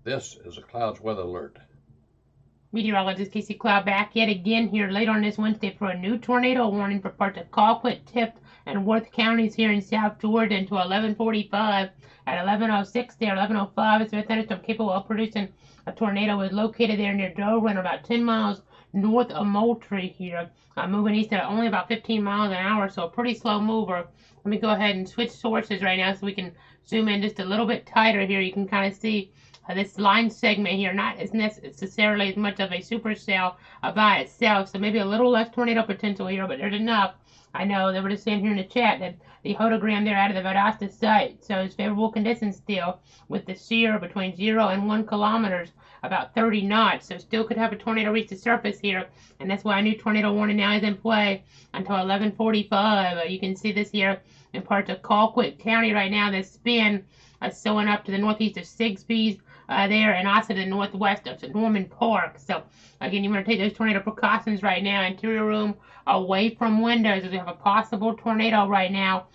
This is a Clouds weather alert. Meteorologist Casey Cloud back yet again here late on this Wednesday for a new tornado warning for parts of Colquitt, Tift, and Worth counties here in South Georgia until 11:45. At 11:06 there, 11:05, it's a thunderstorm capable of producing a tornado is located there near Dover and about 10 miles north of Moultrie here. Moving east at only about 15 miles an hour, so a pretty slow mover. Let me go ahead and switch sources right now so we can zoom in just a little bit tighter here. You can kind of see this line segment here not as necessarily as much of a supercell by itself, so maybe a little less tornado potential here, but there's enough. I know they were just saying here in the chat that the hodogram there out of the Valdosta site, so it's favorable conditions still with the shear between 0 and 1 kilometers, about 30 knots, so still could have a tornado reach the surface here, and that's why a new tornado warning now is in play until 11:45. You can see this here in parts of Colquitt County right now. The spin showing up to the northeast of Sigsbee's there, and also the northwest of Norman Park. So again, you want to take those tornado precautions right now. Interior room away from windows, as we have a possible tornado right now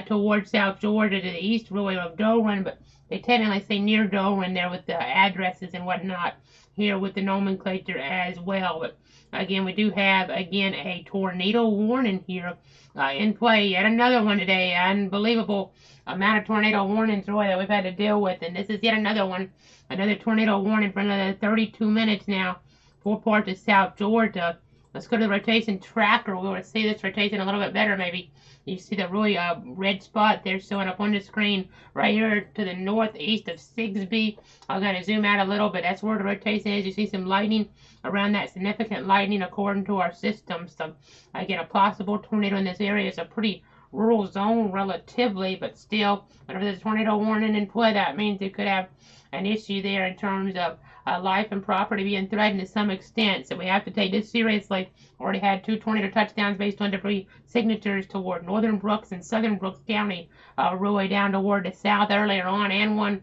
towards South Georgia to the east, really, of Doran, but they technically say near Doran there with the addresses and whatnot here with the nomenclature as well. But again, we do have again a tornado warning here in play. Yet another one today. Unbelievable amount of tornado warnings, Roy, that we've had to deal with, and this is yet another one. Another tornado warning for another 32 minutes now for parts of South Georgia. Let's go to the rotation tracker. We're going to see this rotation a little bit better maybe. You see the really red spot there showing up on the screen right here to the northeast of Sigsbee. I'm going to zoom out a little bit. That's where the rotation is. You see some lightning around that, significant lightning according to our system. So again, a possible tornado in this area. Is a pretty rural zone relatively, but still, whenever there's a tornado warning in play, that means it could have an issue there in terms of life and property being threatened to some extent. So we have to take this seriously. Already had 2 tornado touchdowns based on debris signatures toward northern Brooks and southern Brooks County, really down toward the south earlier on, and one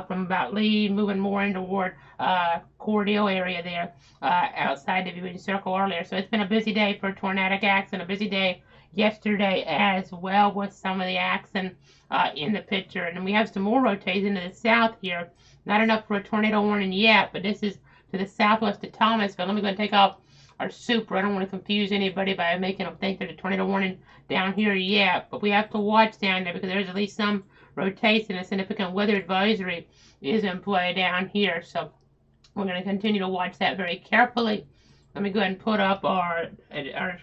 from about Lee moving more in toward Cordell area there outside the viewing circle earlier. So it's been a busy day for tornadic action, a busy day yesterday as well with some of the action in the picture. And then we have some more rotation to the south here. Not enough for a tornado warning yet, but this is to the southwest of Thomasville. Let me go and take off our super. I don't want to confuse anybody by making them think there's a tornado warning down here yet, but we have to watch down there because there's at least some rotation. A significant weather advisory is in play down here, so we're going to continue to watch that very carefully. Let me go ahead and put up our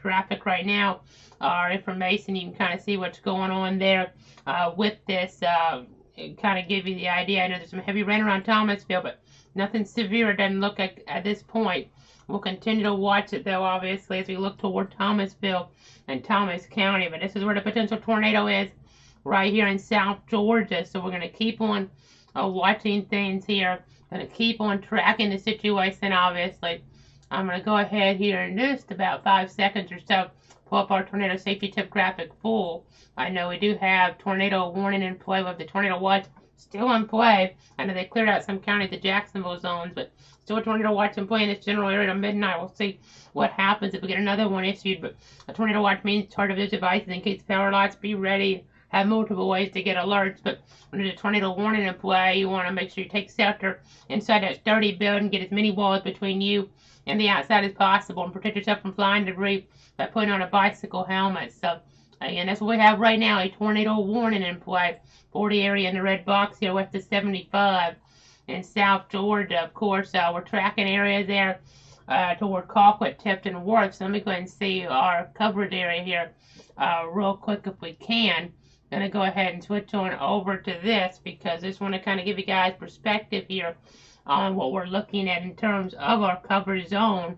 graphic right now, our information. You can kind of see what's going on there with this. Kind of give you the idea. I know there's some heavy rain around Thomasville, but nothing severe. It doesn't look like at this point. We'll continue to watch it, though, obviously, as we look toward Thomasville and Thomas County. But this is where the potential tornado is, right here in South Georgia. So we're going to keep on watching things here. Going to keep on tracking the situation, obviously. I'm going to go ahead here in just about 5 seconds or so, pull up our tornado safety tip graphic full. I know we do have tornado warning in play. We have the tornado watch still in play. I know they cleared out some counties, the Jacksonville zones, but still a tornado watch in play in this general area to midnight. We'll see what happens if we get another one issued. But a tornado watch means charge of those devices in case power lots. Be ready. Have multiple ways to get alerts, but when there's a tornado warning in play, you want to make sure you take shelter inside that sturdy building, get as many walls between you and the outside as possible, and protect yourself from flying debris by putting on a bicycle helmet. So again, that's what we have right now, a tornado warning in play for the area in the red box here west of 75 in South Georgia. Of course, we're tracking areas there toward Colquitt, Tift, and Worth. So let me go ahead and see our coverage area here real quick if we can. Going to go ahead and switch on over to this because I just want to kind of give you guys perspective here on what we're looking at in terms of our coverage zone.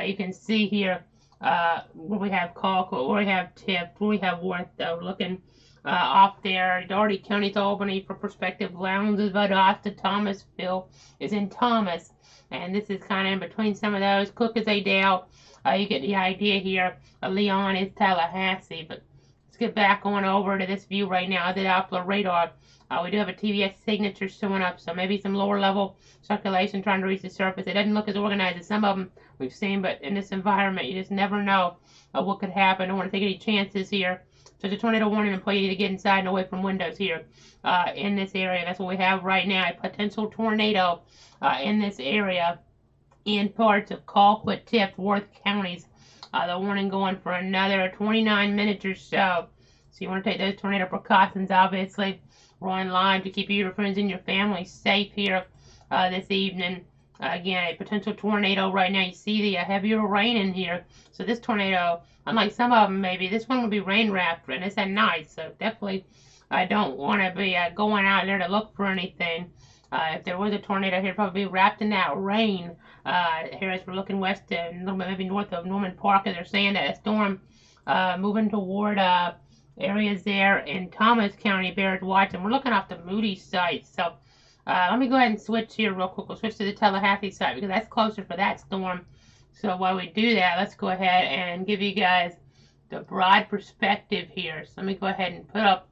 You can see here where we have Colquitt, where we have Tift, where we have Worth, though, looking off there. Doherty County's Albany for perspective. Lowndes is Valdosta. Thomasville is in Thomas. And this is kind of in between some of those. Cook is Adel. You get the idea here. Leon is Tallahassee. But let's get back on over to this view right now. The Doppler radar. We do have a TVS signature showing up, so maybe some lower level circulation trying to reach the surface. It doesn't look as organized as some of them we've seen, but in this environment, you just never know what could happen. I don't want to take any chances here. So it's a tornado warning and play you to get inside and away from windows here in this area. That's what we have right now, a potential tornado in this area in parts of Colquitt, Tift, Worth counties. The warning going for another 29 minutes or so. So you want to take those tornado precautions, obviously. We're on live to keep you, your friends, and your family safe here this evening. Again, a potential tornado right now. You see the heavier rain in here. So this tornado, unlike some of them maybe, this one will be rain wrapped and it's at night. So definitely I don't want to be going out there to look for anything. If there was a tornado here, probably be wrapped in that rain. Here as we're looking west a little bit maybe north of Norman Park, as they're saying that a storm moving toward areas there in Thomas County bears watch. And we're looking off the Moody site. So let me go ahead and switch here real quick. We'll switch to the Tallahassee site because that's closer for that storm. So while we do that, let's go ahead and give you guys the broad perspective here. So let me go ahead and put up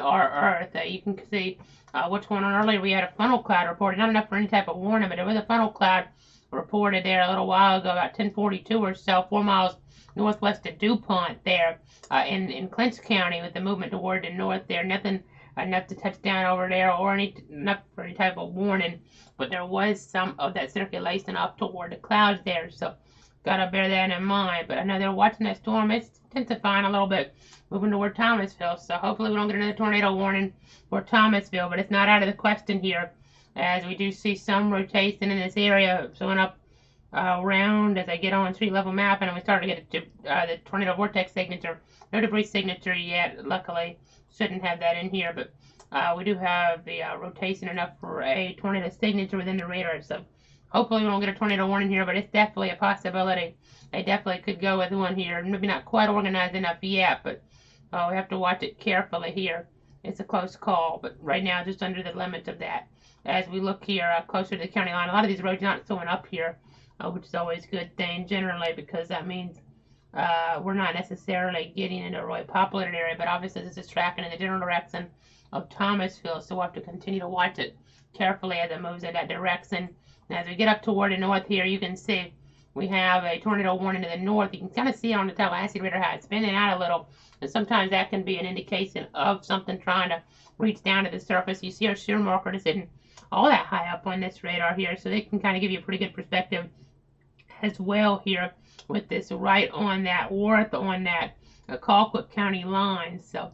our Earth. You can see what's going on. Earlier we had a funnel cloud reported. Not enough for any type of warning, but there was a funnel cloud reported there a little while ago, about 10:42 or so, 4 miles northwest of DuPont there in Clinch County with the movement toward the north there. Nothing enough to touch down over there or enough for any type of warning, but there was some of that circulation up toward the clouds there, so gotta bear that in mind. But I know they're watching that storm. It's intensifying a little bit, moving toward Thomasville, so hopefully we don't get another tornado warning for Thomasville, but it's not out of the question here, as we do see some rotation in this area showing up around as I get on street level map, and we start to get the tornado vortex signature. No debris signature yet, luckily. Shouldn't have that in here, but we do have the rotation enough for a tornado signature within the radar, so hopefully we don't get a tornado warning here, but it's definitely a possibility. They definitely could go with one here. Maybe not quite organized enough yet, but we have to watch it carefully here. It's a close call, but right now just under the limits of that. As we look here closer to the county line, a lot of these roads are not showing up here, which is always a good thing generally, because that means we're not necessarily getting into a really populated area, but obviously this is tracking in the general direction of Thomasville, so we'll have to continue to watch it carefully as it moves in that direction. And as we get up toward the north here, you can see we have a tornado warning to the north. You can kind of see it on the Tallahassee radar how it's spinning out a little, and sometimes that can be an indication of something trying to reach down to the surface. You see our shear marker is sitting all that high up on this radar here, so they can kind of give you a pretty good perspective as well here with this right on that Worth, on that Colquitt County line. So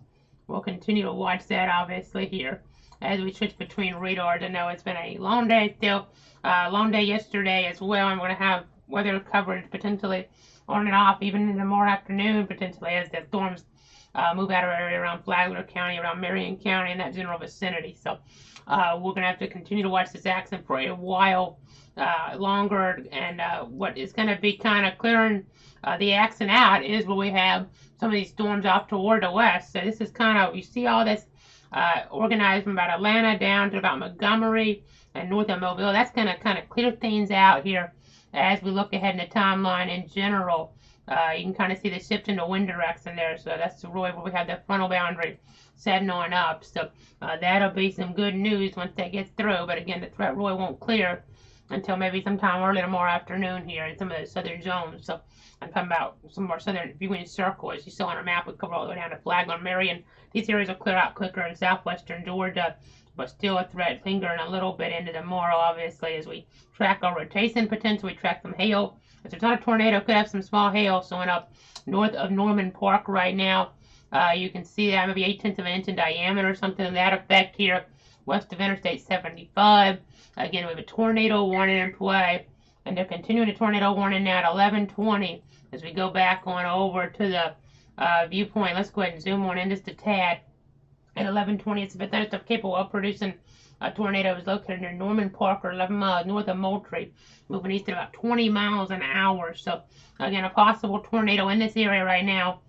we'll continue to watch that obviously here as we switch between radars. I know it's been a long day still, long day yesterday as well. I'm going to have weather coverage potentially on and off even in the more afternoon potentially as the storms move out of our area around Flagler County, around Marion County, in that general vicinity. So we're going to have to continue to watch this action for a while longer, and what is going to be kind of clearing the action out is where we have some of these storms off toward the west. So this is kind of, you see all this organized from about Atlanta down to about Montgomery and north of Mobile. That's going to kind of clear things out here as we look ahead in the timeline in general. You can kind of see the shift in the wind direction there, so that's really where we have the frontal boundary setting on up. So that'll be some good news once that gets through, but again, the threat really won't clear until maybe sometime early tomorrow afternoon here in some of the southern zones. So I'm talking about some more southern viewing circles. You saw on our map, we cover all the way down to Flagler, Marion. These areas will clear out quicker in southwestern Georgia, but still a threat lingering a little bit into tomorrow, obviously, as we track our rotation potential. We track some hail. If there's not a tornado, could have some small hail showing up north of Norman Park right now. You can see that maybe 0.8 of an inch in diameter or something to that effect here, west of Interstate 75. Again, we have a tornado warning in play, and they're continuing a tornado warning now at 11:20 as we go back on over to the viewpoint. Let's go ahead and zoom on in just a tad. At 11:20, it's a bit thunderstorm capable of producing a tornado is located near Norman Park, or 11 miles north of Moultrie, moving east at about 20 miles an hour. So, again, a possible tornado in this area right now.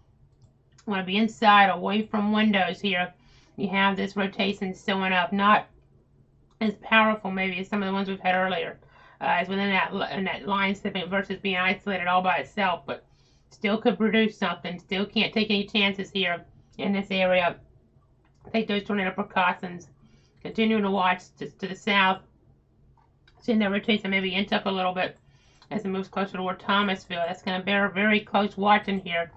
I want to be inside, away from windows here. You have this rotation showing up, not as powerful maybe as some of the ones we've had earlier, as within that line slipping versus being isolated all by itself, but still could produce something. Still can't take any chances here in this area. Take those tornado precautions. Continuing to watch to the south. Seeing that rotation maybe inch up a little bit as it moves closer toward Thomasville. That's going to bear very close watching here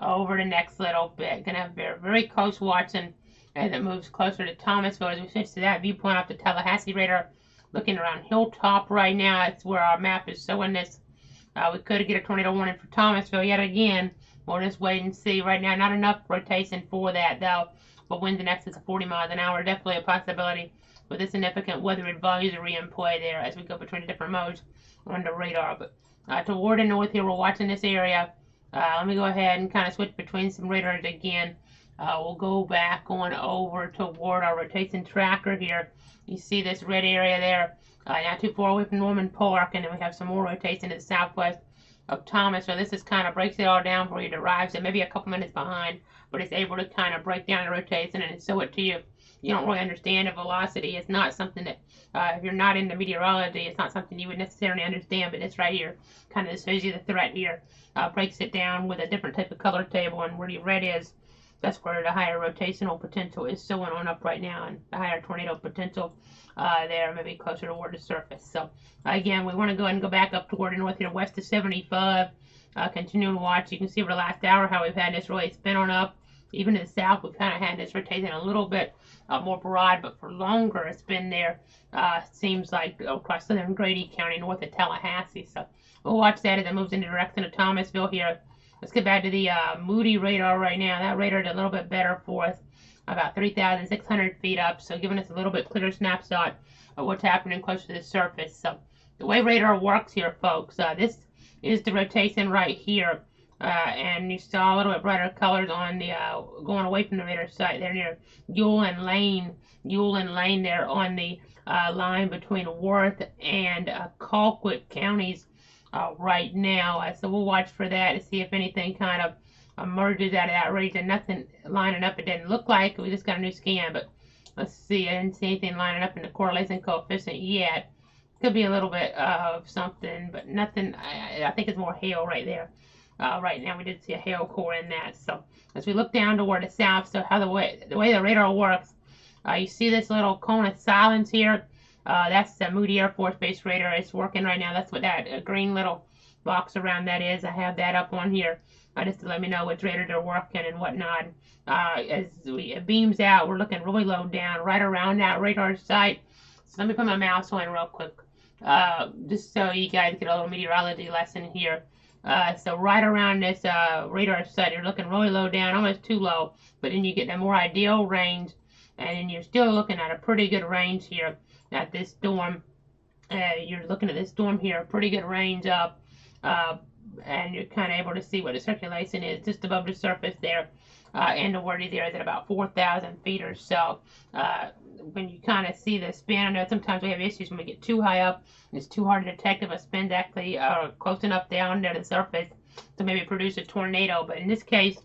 over the next little bit. Gonna have very, very close watching as it moves closer to Thomasville. As we switch to that viewpoint off the Tallahassee radar, looking around Hilltop right now. That's where our map is showing this. We could get a tornado warning for Thomasville yet again. We'll just wait and see. Right now, not enough rotation for that though. But winds in excess of 40 miles an hour, definitely a possibility with a significant weather advisory in play there as we go between the different modes on the radar. But toward the north here, we're watching this area. Let me go ahead and kind of switch between some radars again. We'll go back on over toward our rotation tracker here. You see this red area there, not too far away from Norman Park, and then we have some more rotation to the southwest of Thomas. So this just kind of breaks it all down for you. It arrives at maybe a couple minutes behind, but it's able to kind of break down the rotation and show it to you. You don't really understand the velocity. It's not something that, if you're not into meteorology, it's not something you would necessarily understand, but it's right here. Kind of shows you the threat here. Breaks it down with a different type of color table, and where the red is, that's where the higher rotational potential is showing on up right now, and the higher tornado potential there, maybe closer toward the surface. So again, we want to go ahead and go back up toward the north here, west of 75. Continuing to watch. You can see over the last hour how we've had this really spin on up. Even to the south, we've kind of had this rotating a little bit more broad, but for longer it's been there. Seems like across southern Grady County, north of Tallahassee. So we'll watch that as it moves in the direction of Thomasville here. Let's get back to the Moody radar right now. That radar is a little bit better for us, about 3,600 feet up, so giving us a little bit clearer snapshot of what's happening close to the surface. So the way radar works here, folks, this is the rotation right here, and you saw a little bit brighter colors on the going away from the radar site there near Ewell and Lane there on the line between Worth and Colquitt counties. Right now, so we'll watch for that to see if anything kind of emerges out of that region. Nothing lining up. It didn't look like. We just got a new scan, but let's see. I didn't see anything lining up in the correlation coefficient yet. Could be a little bit of something, but nothing. I think it's more hail right there. Right now, we did see a hail core in that. So as we look down toward the south, so how the way the radar works, you see this little cone of silence here. That's the Moody Air Force Base radar. It's working right now. That's what that green little box around that is. I have that up on here just to let me know which radar they're working and whatnot. As it beams out, we're looking really low down, right around that radar site. So let me put my mouse on real quick, just so you guys get a little meteorology lesson here. So right around this radar site, you're looking really low down, almost too low, but then you get a more ideal range, and then you're still looking at a pretty good range here. At this storm, you're looking at this storm here, pretty good range up, and you're kind of able to see what the circulation is just above the surface there, and the word there is at about 4,000 feet or so. When you kind of see the spin, I know sometimes we have issues when we get too high up. It's too hard to detect if a spin's actually close enough down to the surface to maybe produce a tornado, but in this case,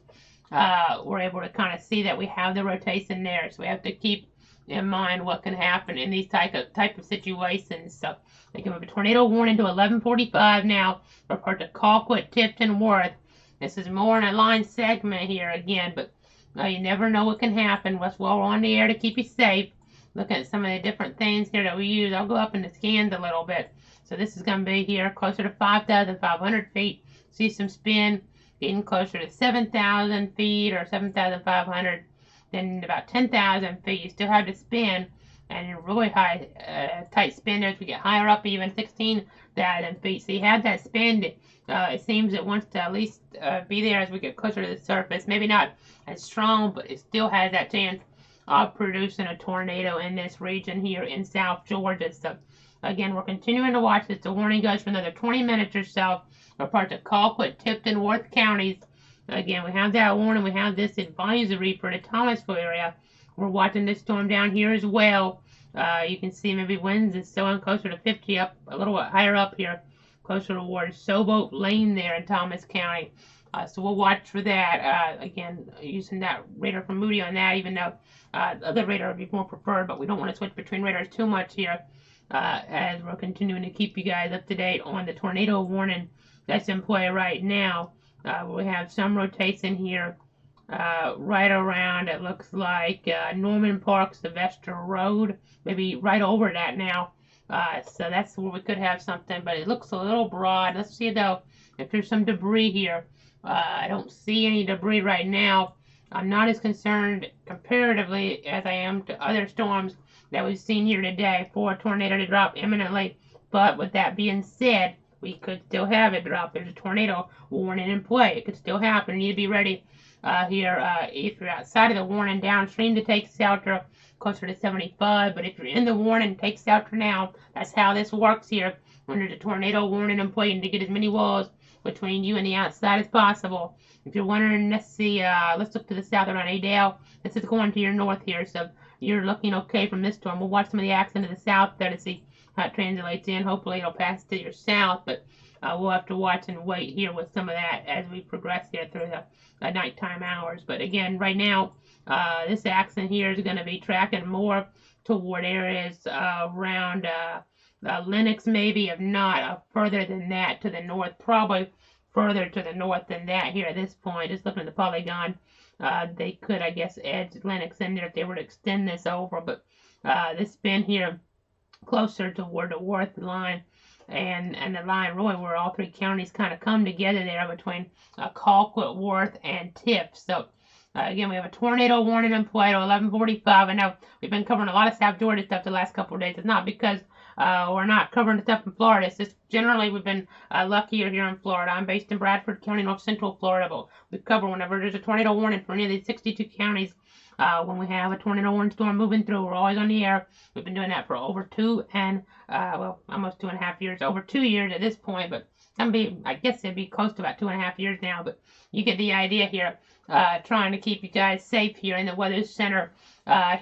we're able to kind of see that we have the rotation there, so we have to keep in mind what can happen in these type of situations. So they give a tornado warning to 11:45 now for parts of Colquitt, Tift, and Worth. This is more in a line segment here again, but you never know what can happen. What's well on the air to keep you safe. Look at some of the different things here that we use. I'll go up in the scans a little bit. So this is going to be here closer to 5,500 feet. See some spin getting closer to 7,000 feet or 7,500. Then about 10,000 feet, you still have to spin, and you're really high, tight spin there as we get higher up, even 16,000 feet. So you have that spin. It seems it wants to at least be there as we get closer to the surface. Maybe not as strong, but it still has that chance of producing a tornado in this region here in South Georgia. So again, we're continuing to watch this. The warning goes for another 20 minutes or so for parts of Colquitt, Tift, and Worth counties. Again, we have that warning. We have this advisory for the Thomasville area. We're watching this storm down here as well. You can see maybe winds is showing closer to 50 up, a little bit higher up here, closer towards Showboat Lane there in Thomas County. So we'll watch for that. Again, using that radar from Moody on that, even though the other radar would be more preferred, but we don't want to switch between radars too much here, as we're continuing to keep you guys up to date on the tornado warning that's in play right now. We have some rotation here right around, it looks like Norman Park, Sylvester Road, maybe right over that now. So that's where we could have something, but it looks a little broad. Let's see though if there's some debris here. I don't see any debris right now. I'm not as concerned comparatively as I am to other storms that we've seen here today for a tornado to drop imminently. But with that being said, we could still have it drop. There's a tornado warning in play. It could still happen. You need to be ready here. If you're outside of the warning, downstream to take shelter closer to 75. But if you're in the warning, take shelter now. That's how this works here. When there's a tornado warning in play, to get as many walls between you and the outside as possible. If you're wondering, let's see, let's look to the south around Adel. This is going to your north here, so you're looking okay from this storm. We'll watch some of the action to the south there to see how it translates in. Hopefully it'll pass to your south, but we'll have to watch and wait here with some of that as we progress here through the nighttime hours. But again, right now, this action here is going to be tracking more toward areas around Lennox, maybe, if not further than that to the north, probably further to the north than that here at this point. Just looking at the polygon, they could, I guess, edge Lennox in there if they were to extend this over, but this been here closer toward the Worth line and the line really where all three counties kind of come together there between Colquitt, Worth, and Tift. So again, we have a tornado warning in play at 11:45. I know we've been covering a lot of South Georgia stuff the last couple of days. It's not because we're not covering the stuff in Florida. It's just generally we've been luckier here in Florida. I'm based in Bradford County, North Central Florida, but we cover whenever there's a tornado warning for any of these 62 counties. When we have a tornado warning storm moving through, we're always on the air. We've been doing that for over almost 2.5 years, over 2 years at this point, but I guess it'd be close to about 2.5 years now, but you get the idea here. Trying to keep you guys safe here in the Weather Center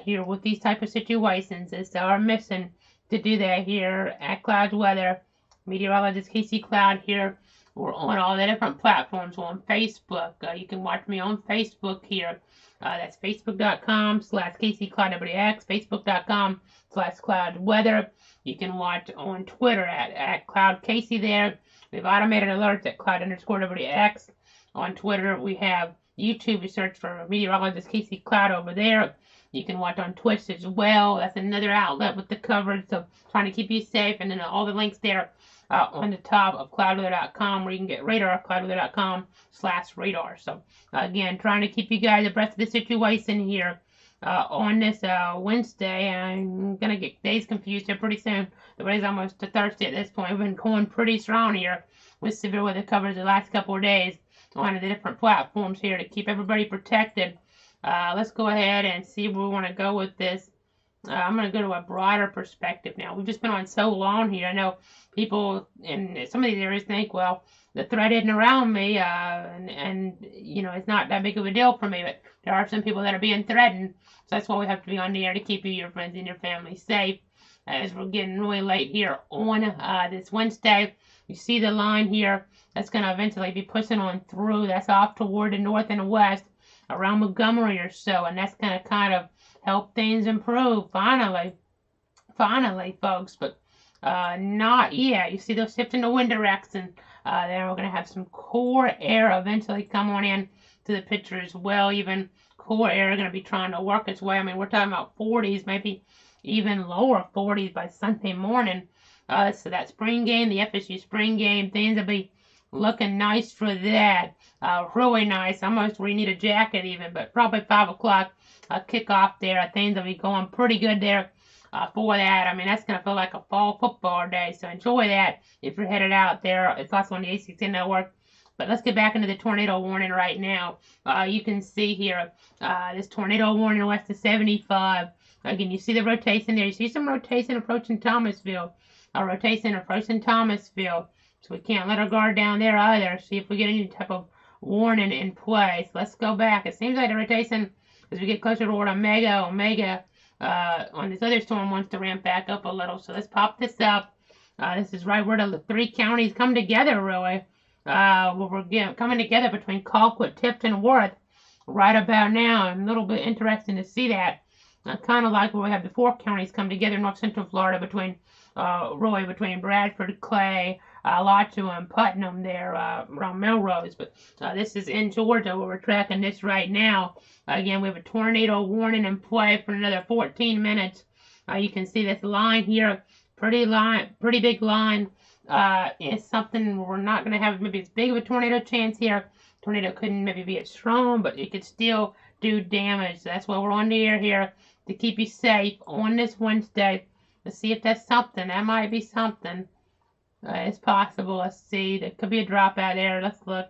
here with these type of situations. It's our mission to do that here at Cloud Weather. Meteorologist Casey Cloud here. We're on all the different platforms. We're on Facebook. You can watch me on Facebook here. That's facebook.com/CaseyCloudWX, facebook.com/Cloud Weather. You can watch on Twitter at Cloud Casey there. We have automated alerts at Cloud_WX. On Twitter, we have YouTube. You search for Meteorologist Casey Cloud over there. You can watch on Twitch as well. That's another outlet with the coverage. So trying to keep you safe. And then all the links there on the top of cloudweather.com where you can get radar, cloudweather.com/radar. So again, trying to keep you guys abreast of the situation here on this Wednesday. I'm going to get days confused here pretty soon. The day's almost to Thursday at this point. We've been going pretty strong here with severe weather coverage the last couple of days on the different platforms here to keep everybody protected. Let's go ahead and see where we want to go with this. I'm going to go to a broader perspective now. We've just been on so long here. I know people in some of these areas think, well, the threat isn't around me, and you know, it's not that big of a deal for me, but there are some people that are being threatened. So that's why we have to be on the air to keep you, your friends, and your family safe as we're getting really late here on this Wednesday. You see the line here that's going to eventually be pushing on through. That's off toward the north and the west around Montgomery or so, and that's going to kind of help things improve finally, folks, but not yet. You see those shifting the wind direction. Then we're going to have some core air eventually come on in to the picture as well. Even core air going to be trying to work its way. I mean, we're talking about 40s, maybe even lower 40s by Sunday morning. So that spring game, the FSU spring game, things will be looking nice for that. Really nice, almost where you need a jacket even, but probably 5 o'clock kickoff there. Things will be going pretty good there for that. I mean, that's going to feel like a fall football day, so enjoy that if you're headed out there. It's also on the ACC Network. But let's get back into the tornado warning right now. You can see here this tornado warning west of 75. Again, you see the rotation there. You see some rotation approaching Thomasville. Rotation approaching Thomasville. So we can't let our guard down there either. See if we get any type of warning in place. Let's go back. It seems like the rotation, as we get closer toward Omega on this other storm wants to ramp back up a little. So let's pop this up. This is right where the three counties come together, really. Where we're coming together between Colquitt, Tift, and Worth right about now. And a little bit interesting to see that. Kind of like where we have the four counties come together in North Central Florida between Bradford, Clay, Alachua, and Putnam there around Melrose. But this is in Georgia where we're tracking this right now. Again, we have a tornado warning in play for another 14 minutes. You can see this line here, pretty big line. It's something we're not going to have maybe as big of a tornado chance here tornado couldn't maybe be as strong, but it could still do damage. So that's why we're on the air here to keep you safe on this Wednesday. Let's see if that's something. That might be something. It's possible. Let's see. There could be a drop out there. Let's look.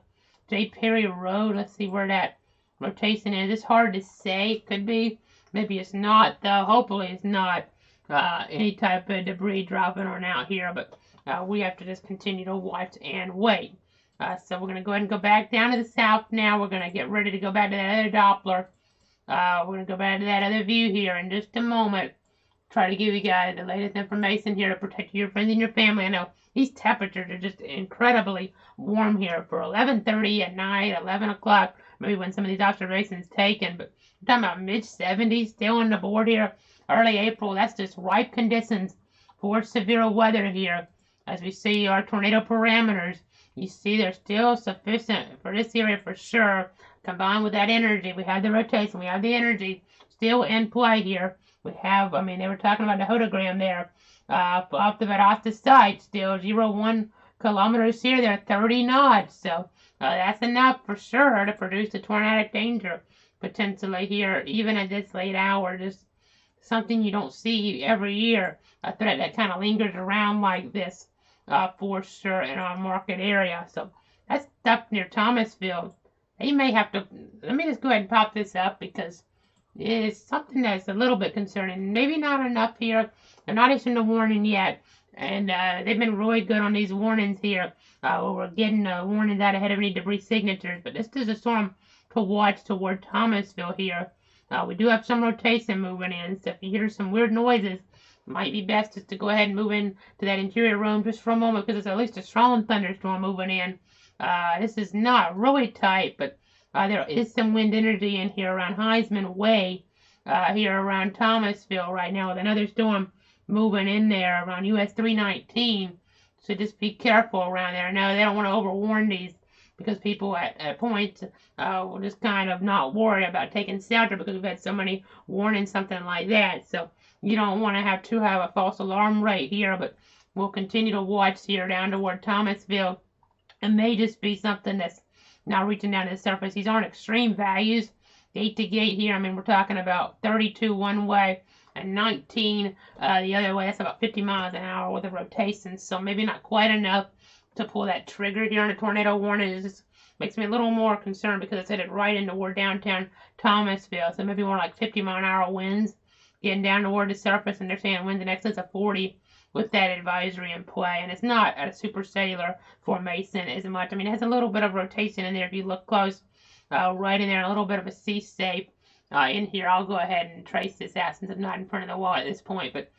J. Perry Road. Let's see where that rotation is. It's hard to say. It could be. Maybe it's not, though. Hopefully it's not any type of debris dropping on out here. But we have to just continue to watch and wait. So we're going to go ahead and go back down to the south now. We're going to get ready to go back to that other Doppler. We're going to go back to that other view here in just a moment. Try to give you guys the latest information here to protect your friends and your family. I know these temperatures are just incredibly warm here for 11:30 at night, 11 o'clock, maybe when some of these observations taken. But we're talking about mid-70s still on the board here. Early April, that's just ripe conditions for severe weather here. As we see our tornado parameters, you see they're still sufficient for this area for sure. Combined with that energy, we have the rotation, we have the energy still in play here. We have, I mean, they were talking about the hodogram there. Off the site, still 0.1 kilometers here. They're 30 knots. So that's enough for sure to produce the tornadic danger potentially here, even at this late hour. Just something you don't see every year. A threat that kind of lingers around like this for sure in our market area. So that's up near Thomasville. They may have to, let me just go ahead and pop this up because it's something that's a little bit concerning. Maybe not enough here. They're not issuing a warning yet. And they've been really good on these warnings here. We're getting warnings out ahead of any debris signatures. But this is a storm to watch toward Thomasville here. We do have some rotation moving in. So if you hear some weird noises, it might be best just to go ahead and move in to that interior room just for a moment because it's at least a strong thunderstorm moving in. This is not really tight, but there is some wind energy in here around Heisman Way, here around Thomasville right now with another storm moving in there around US 319. So just be careful around there. Now, they don't want to overwarn these because people at points will just kind of not worry about taking shelter because we've had so many warnings, something like that. So you don't want to have too high of a false alarm rate here, but we'll continue to watch here down toward Thomasville. It may just be something that's now reaching down to the surface. These aren't extreme values. Gate to gate here, I mean, we're talking about 32 one way and 19 the other way. That's about 50 miles an hour with a rotation. So maybe not quite enough to pull that trigger here on a tornado warning. It just makes me a little more concerned because it's headed right into toward downtown Thomasville. So maybe more like 50 mile an hour winds getting down toward the surface, and they're saying winds in excess of 40 with that advisory in play. And it's not a supercellular formation as much. I mean, it has a little bit of rotation in there if you look close, right in there, a little bit of a C-shape in here. I'll go ahead and trace this out since I'm not in front of the wall at this point. But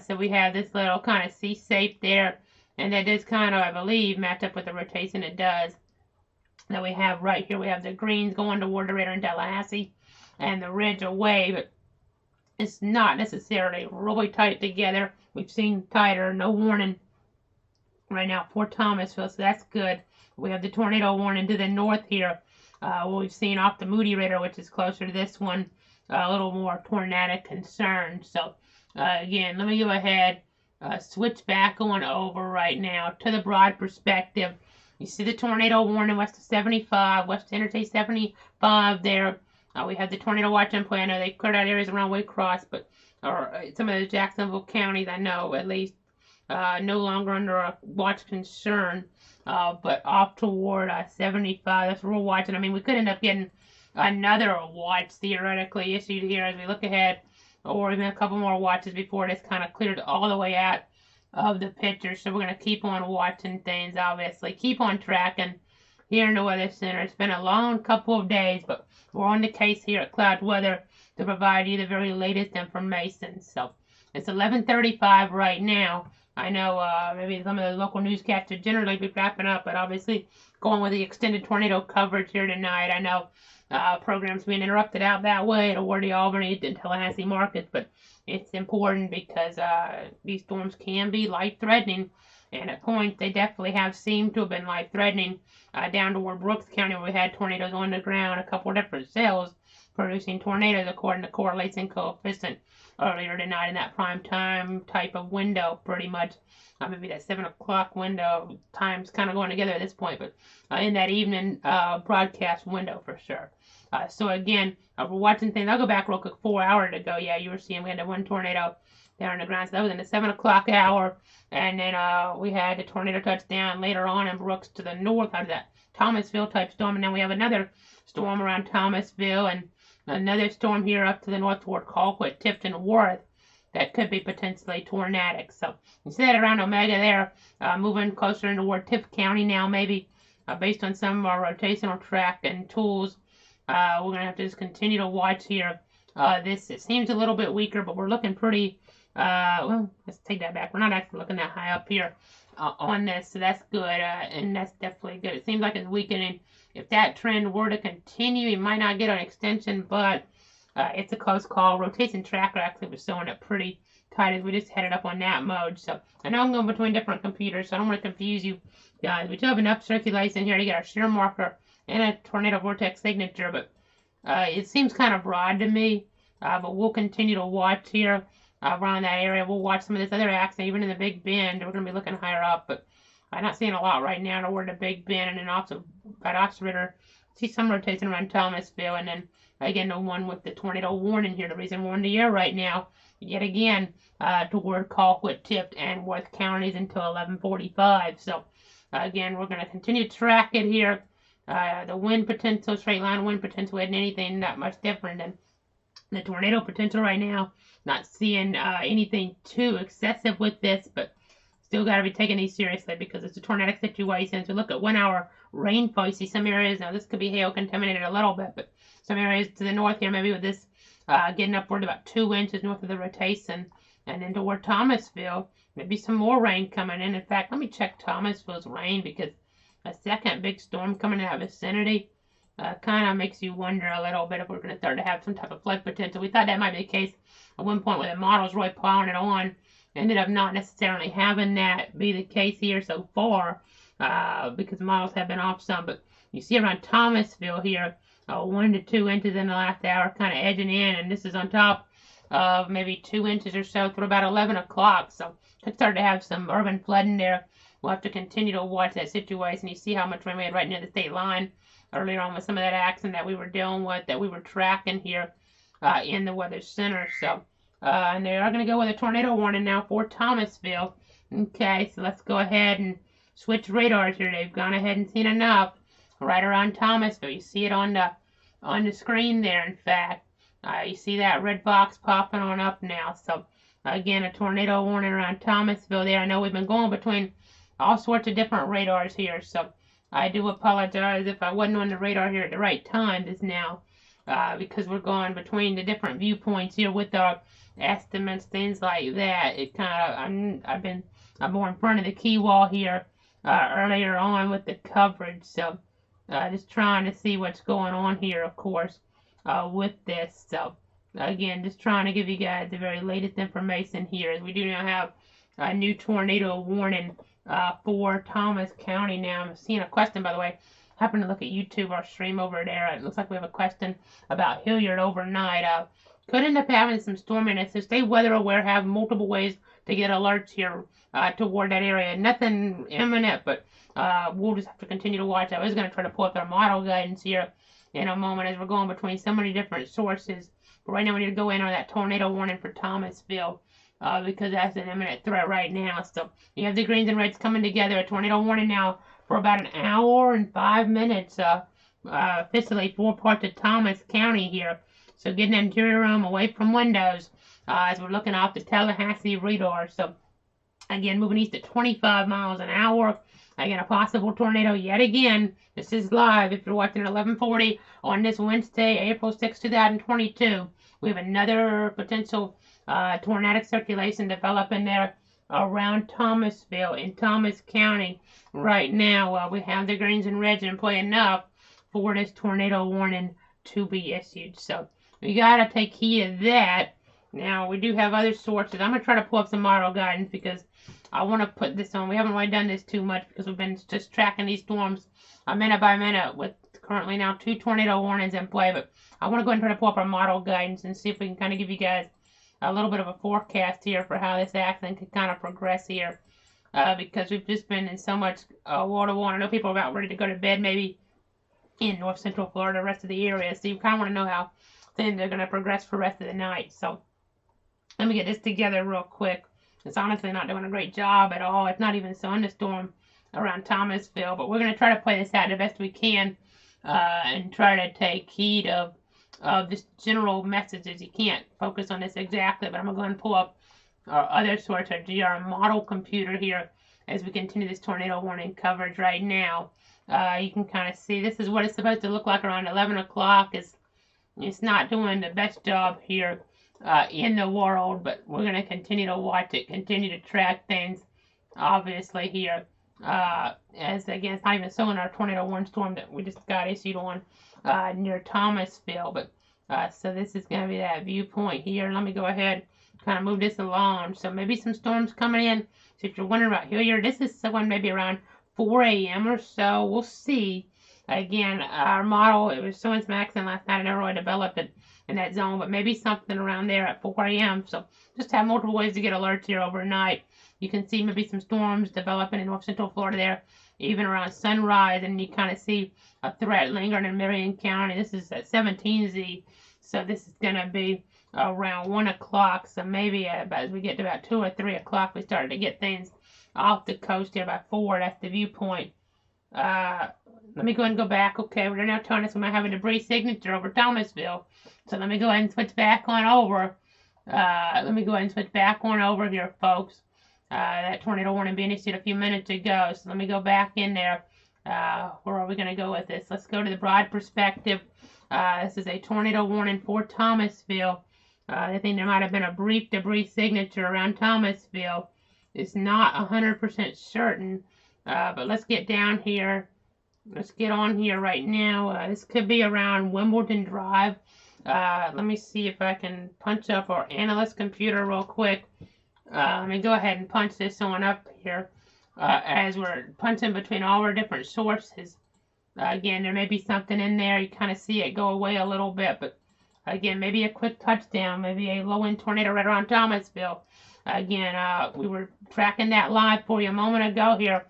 so we have this little kind of C-shape there, and that does kind of, I believe, match up with the rotation it does. That we have right here, we have the greens going toward the radar in Tallahassee and the ridge away, but it's not necessarily really tight together. We've seen tighter, no warning right now for Thomasville, so that's good. We have the tornado warning to the north here. What we've seen off the Moody radar, which is closer to this one, a little more tornadic concern. So again, let me go ahead, switch back on over right now to the broad perspective. You see the tornado warning west of 75, west of Interstate 75 there. We have the tornado watch in play. I know they cleared out areas around Waycross, but some of the Jacksonville counties, I know at least, no longer under a watch concern. But off toward 75, that's what we're watching. I mean, we could end up getting another watch theoretically issued here as we look ahead, or even a couple more watches before this kind of cleared all the way out of the picture. So we're going to keep on watching things, obviously. Keep on tracking here in the Weather Center. It's been a long couple of days, but we're on the case here at Cloud Weather to provide you the very latest information. So it's 11:35 right now. I know maybe some of the local newscasts would generally be wrapping up, but obviously going with the extended tornado coverage here tonight. I know programs being interrupted out that way toward the Albany and Tallahassee markets, but it's important because these storms can be life-threatening, and at points they definitely have seemed to have been life-threatening down toward Brooks County where we had tornadoes on the ground, a couple of different cells producing tornadoes according to correlation coefficient earlier tonight in that prime time type of window, pretty much. Maybe that 7 o'clock window, time's kind of going together at this point, but in that evening broadcast window for sure. So again, we're watching things. I'll go back real quick 4 hours ago. Yeah, you were seeing we had that one tornado there on the ground. So that was in the 7 o'clock hour. And then we had the tornado touchdown later on in Brooks to the north out of that Thomasville type storm. And then we have another storm around Thomasville and another storm here up to the north toward Colquitt, Tift, and Worth that could be potentially tornadic. So you see that around Omega there, moving closer toward Tift County now, maybe based on some of our rotational track and tools. We're going to have to just continue to watch here. It seems a little bit weaker, but we're looking pretty, well, let's take that back. We're not actually looking that high up here on this, so that's good, and that's definitely good. It seems like it's weakening. If that trend were to continue, you might not get an extension, but it's a close call. Rotation tracker actually was showing it pretty tight as we just headed up on that mode. So I know I'm going between different computers, so I don't want to confuse you guys. We do have enough circulation here to get our shear marker and a tornado vortex signature, but it seems kind of broad to me. But we'll continue to watch here around that area. We'll watch some of this other action, even in the Big Bend. We're going to be looking higher up, but I'm not seeing a lot right now toward the Big Bend, and then also at Oxford. See some rotation around Thomasville, and then again the one with the tornado warning here, the reason we're in the air right now, yet again toward Colquitt, Tift, and Worth counties until 11:45. So again, we're going to continue to track it here. The wind potential, straight line wind potential, isn't anything that much different than the tornado potential right now. Not seeing anything too excessive with this, but still got to be taking these seriously because it's a tornadic situation. So look at 1 hour rainfall. You see some areas, now this could be hail contaminated a little bit, but some areas to the north here, maybe with this getting upward about 2 inches north of the rotation, and then toward Thomasville, maybe some more rain coming in. In fact, let me check Thomasville's rain because a second big storm coming in that vicinity kind of makes you wonder a little bit if we're going to start to have some type of flood potential. We thought that might be the case at one point with the models really plowing it on. Ended up not necessarily having that be the case here so far because models have been off some. But you see around Thomasville here, 1 to 2 inches in the last hour, kind of edging in, and this is on top of maybe 2 inches or so through about 11 o'clock. So could start to have some urban flooding there. We'll have to continue to watch that situation. You see how much rain we had right near the state line earlier on with some of that action that we were dealing with, that we were tracking here in the weather center. So, and they are going to go with a tornado warning now for Thomasville. Okay, so let's go ahead and switch radars here. They've gone ahead and seen enough right around Thomasville. You see it on the screen there, in fact. You see that red box popping on up now. So, again, a tornado warning around Thomasville there. I know we've been going between all sorts of different radars here, so I do apologize if I wasn't on the radar here at the right time just now, because we're going between the different viewpoints here with our estimates, things like that. It kind of, I'm more in front of the key wall here earlier on with the coverage, so just trying to see what's going on here, of course, with this. So again, just trying to give you guys the very latest information here, as we do now have a new tornado warning for Thomas County now. I'm seeing a question, by the way. Happened to look at YouTube, our stream over there. It looks like we have a question about Hilliard overnight. Could end up having some storming. It says stay weather aware, have multiple ways to get alerts here toward that area. Nothing imminent, but we'll just have to continue to watch. I was going to try to pull up our model guidance here in a moment as we're going between so many different sources. But right now we need to go in on that tornado warning for Thomasville. Because that's an imminent threat right now. So you have the greens and reds coming together. A tornado warning now for about an hour and 5 minutes, officially 4 parts of Thomas County here. So getting the interior room away from windows as we're looking off the Tallahassee radar. So again, moving east at 25 miles an hour. Again, a possible tornado yet again. This is live if you're watching at 11:40 on this Wednesday, April 6, 2022. We have another potential tornadic circulation developing there around Thomasville in Thomas County right now. We have the greens and reds in play enough for this tornado warning to be issued. So we got to take heed of that. Now, we do have other sources. I'm going to try to pull up some model guidance because I want to put this on. We haven't really done this too much because we've been just tracking these storms minute by minute with currently now 2 tornado warnings in play, but I want to go ahead and try to pull up our model guidance and see if we can kind of give you guys a little bit of a forecast here for how this accident could kind of progress here. Because we've just been in so much water. I know people are about ready to go to bed maybe in north central Florida, the rest of the area. So you kind of want to know how things are going to progress for the rest of the night. So let me get this together real quick. It's honestly not doing a great job at all. It's not even so in the storm around Thomasville, but we're going to try to play this out the best we can and try to take heed of just general messages. You can't focus on this exactly, but I'm going to go and pull up our other source, our GR model computer here, as we continue this tornado warning coverage right now. You can kind of see this is what it's supposed to look like around 11 o'clock. It's not doing the best job here in the world, but we're going to continue to watch it, continue to track things, obviously, here. As again, it's not even so in our tornado warning storm that we just got issued on near Thomasville, but so this is going to be that viewpoint here. Let me go ahead kind of move this along. So maybe some storms coming in. So if you're wondering about here, this is someone maybe around 4 a.m. or so. We'll see. Again, our model, it was showing some accident last night. I never really developed it in that zone, but maybe something around there at 4 a.m. So just have multiple ways to get alerts here overnight. You can see maybe some storms developing in north central Florida there, even around sunrise, and you kind of see a threat lingering in Marion County. This is at 17Z, so this is going to be around 1 o'clock. So maybe as we get to about 2 or 3 o'clock, we started to get things off the coast here by 4. That's the viewpoint. Let me go ahead and go back. Okay, we're now telling us we might have a debris signature over Thomasville. So let me go ahead and switch back on over. Let me go ahead and switch back on over here, folks. That tornado warning being issued a few minutes ago. So let me go back in there. Where are we going to go with this? Let's go to the broad perspective. This is a tornado warning for Thomasville. I think there might have been a brief debris signature around Thomasville. It's not 100% certain. But let's get down here. Let's get on here right now. This could be around Wimbledon Drive. Let me see if I can punch up our analyst computer real quick. Let me go ahead and punch this on up here as we're punching between all our different sources. Again, there may be something in there. You kind of see it go away a little bit, but again, maybe a quick touchdown, maybe a low-wind tornado right around Thomasville. Again, we were tracking that live for you a moment ago here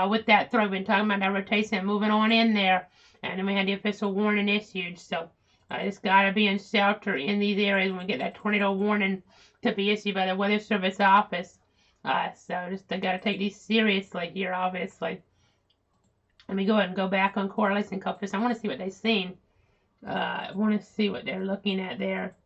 with that threat. We've been talking about that rotation moving on in there, and then we had the official warning issued. So it's got to be in shelter in these areas when we get that tornado warning to be issued by the Weather Service office. So just got to take these seriously here, obviously. Let me go ahead and go back on correlation coefficient. I want to see what they've seen. I want to see what they're looking at there.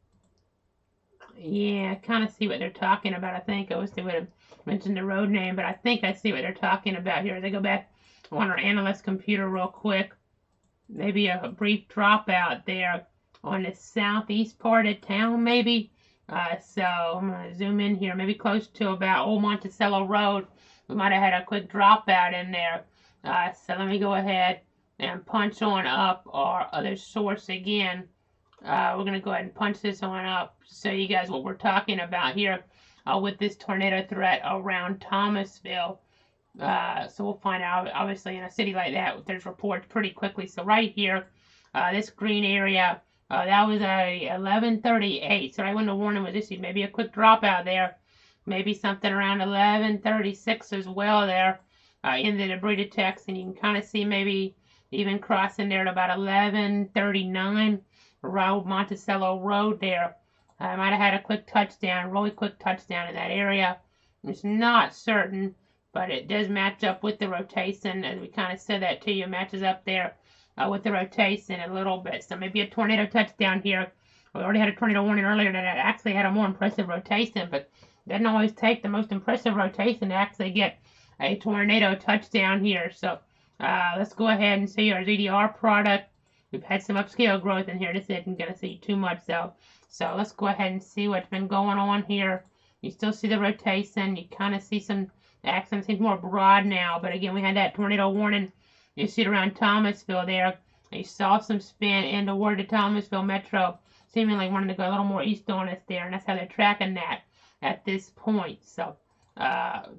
Yeah, I kind of see what they're talking about. I think I wish they would have mentioned the road name, but I think I see what they're talking about here. They go back on our analyst computer real quick. Maybe a brief dropout there on the southeast part of town, maybe. So I'm going to zoom in here, maybe close to about Old Monticello Road. We might have had a quick dropout in there. So let me go ahead and punch on up our other source again. We're going to go ahead and punch this on up to show you guys what we're talking about here with this tornado threat around Thomasville. So we'll find out, obviously, in a city like that, there's reports pretty quickly. So right here, this green area, that was a 11:38. So right when the warning was issued, maybe a quick dropout there. Maybe something around 11:36 as well there in the debris detection. You can kind of see maybe even crossing there at about 11:39 around Monticello Road there. I might have had a quick touchdown, really quick touchdown in that area. It's not certain, but it does match up with the rotation, as we kind of said that to you. It matches up there with the rotation a little bit. So maybe a tornado touchdown here. We already had a tornado warning earlier that actually had a more impressive rotation, but it doesn't always take the most impressive rotation to actually get a tornado touchdown here. So let's go ahead and see our ZDR product. We've had some upscale growth in here. This isn't going to see too much though. So let's go ahead and see what's been going on here. You still see the rotation. You kind of see some accent seems more broad now. But again, we had that tornado warning issued around Thomasville there. You saw some spin in toward the Thomasville Metro, seemingly wanting to go a little more east on us there. And that's how they're tracking that at this point. So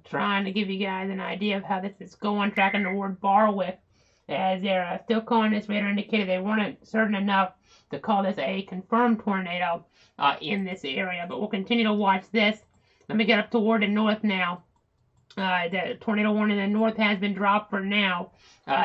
trying to give you guys an idea of how this is going, tracking toward Barwick. as they're still calling this radar indicator. They weren't certain enough to call this a confirmed tornado in this area, but we'll continue to watch this. Let me get up toward the north now. The tornado warning in the north has been dropped for now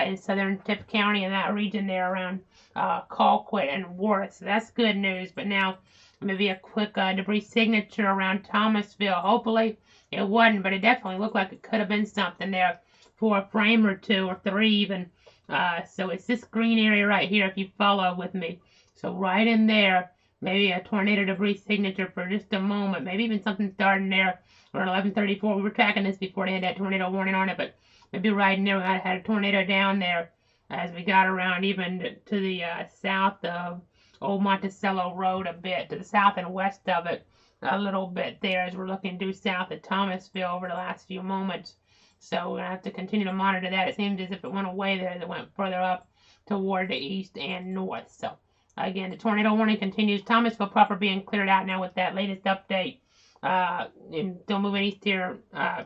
in southern Tift County and that region there around Colquitt and Worth. So that's good news. But now maybe a quick debris signature around Thomasville. Hopefully it wasn't, but it definitely looked like it could have been something there for a frame or two or three even. So it's this green area right here if you follow with me. So right in there, maybe a tornado debris signature for just a moment. Maybe even something starting there around 11:34. We were tracking this before they had that tornado warning on it, but maybe right in there we might have had a tornado down there as we got around even to the south of Old Monticello Road a bit, to the south and west of it a little bit there as we're looking due south of Thomasville over the last few moments. So we're going to have to continue to monitor that. It seemed as if it went away there as it went further up toward the east and north. So again, the tornado warning continues. Thomasville proper being cleared out now with that latest update. And still moving east here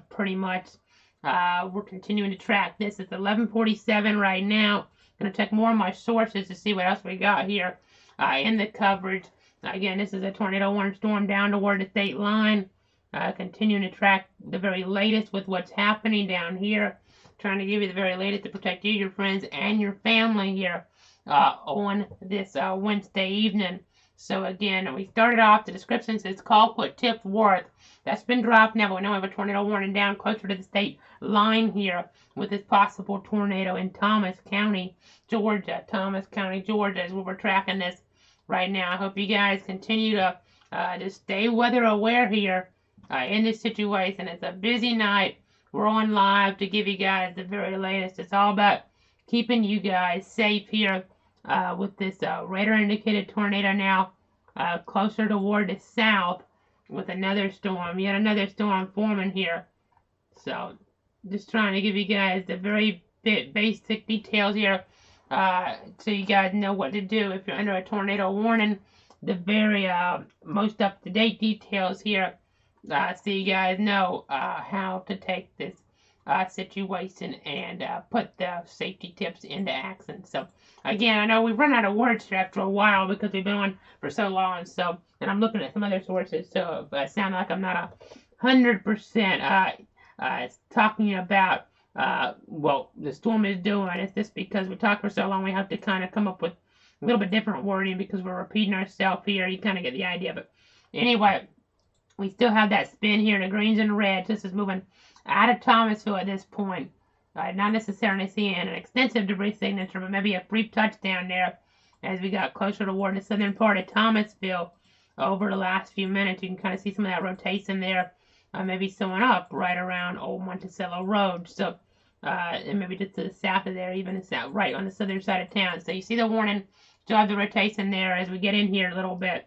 pretty much. We're continuing to track this. It's 11:47 right now. Going to check more of my sources to see what else we got here in the coverage. Again, this is a tornado warning storm down toward the state line. Continuing to track the very latest with what's happening down here. Trying to give you the very latest to protect you, your friends, and your family here on this Wednesday evening. So again, we started off, the description says Colquitt, Tift, Worth. That's been dropped now, but we know we have a tornado warning down closer to the state line here with this possible tornado in Thomas County, Georgia. Thomas County, Georgia is where we're tracking this right now. I hope you guys continue to stay weather aware here in this situation. It's a busy night. We're on live to give you guys the very latest. It's all about keeping you guys safe here with this radar indicated tornado now closer toward the south with another storm, yet another storm forming here. So just trying to give you guys the very basic details here so you guys know what to do if you're under a tornado warning. The very most up-to-date details here so you guys know how to take this situation and put the safety tips into action. So again, I know we've run out of words here after a while because we've been on for so long. So, and I'm looking at some other sources, so I sound like I'm not 100% talking about what the storm is doing. It's just because we talked for so long, we have to kind of come up with a little bit different wording because we're repeating ourselves here. You kind of get the idea. But anyway, we still have that spin here, the greens and the reds. This is moving out of Thomasville at this point. Not necessarily seeing an extensive debris signature, but maybe a brief touchdown there as we got closer toward the southern part of Thomasville over the last few minutes. You can kind of see some of that rotation there, maybe showing up right around Old Monticello Road. So, and maybe just to the south of there, even south, right on the southern side of town. So you see the warning, still have the rotation there as we get in here a little bit.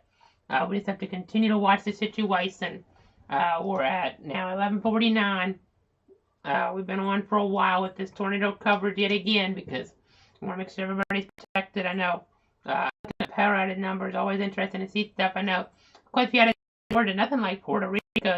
We just have to continue to watch the situation. We're at now 11:49. We've been on for a while with this tornado coverage yet again because we want to make sure everybody's protected. I know power outage numbers, always interesting to see stuff. I know quite a few out of Georgia, nothing like Puerto Rico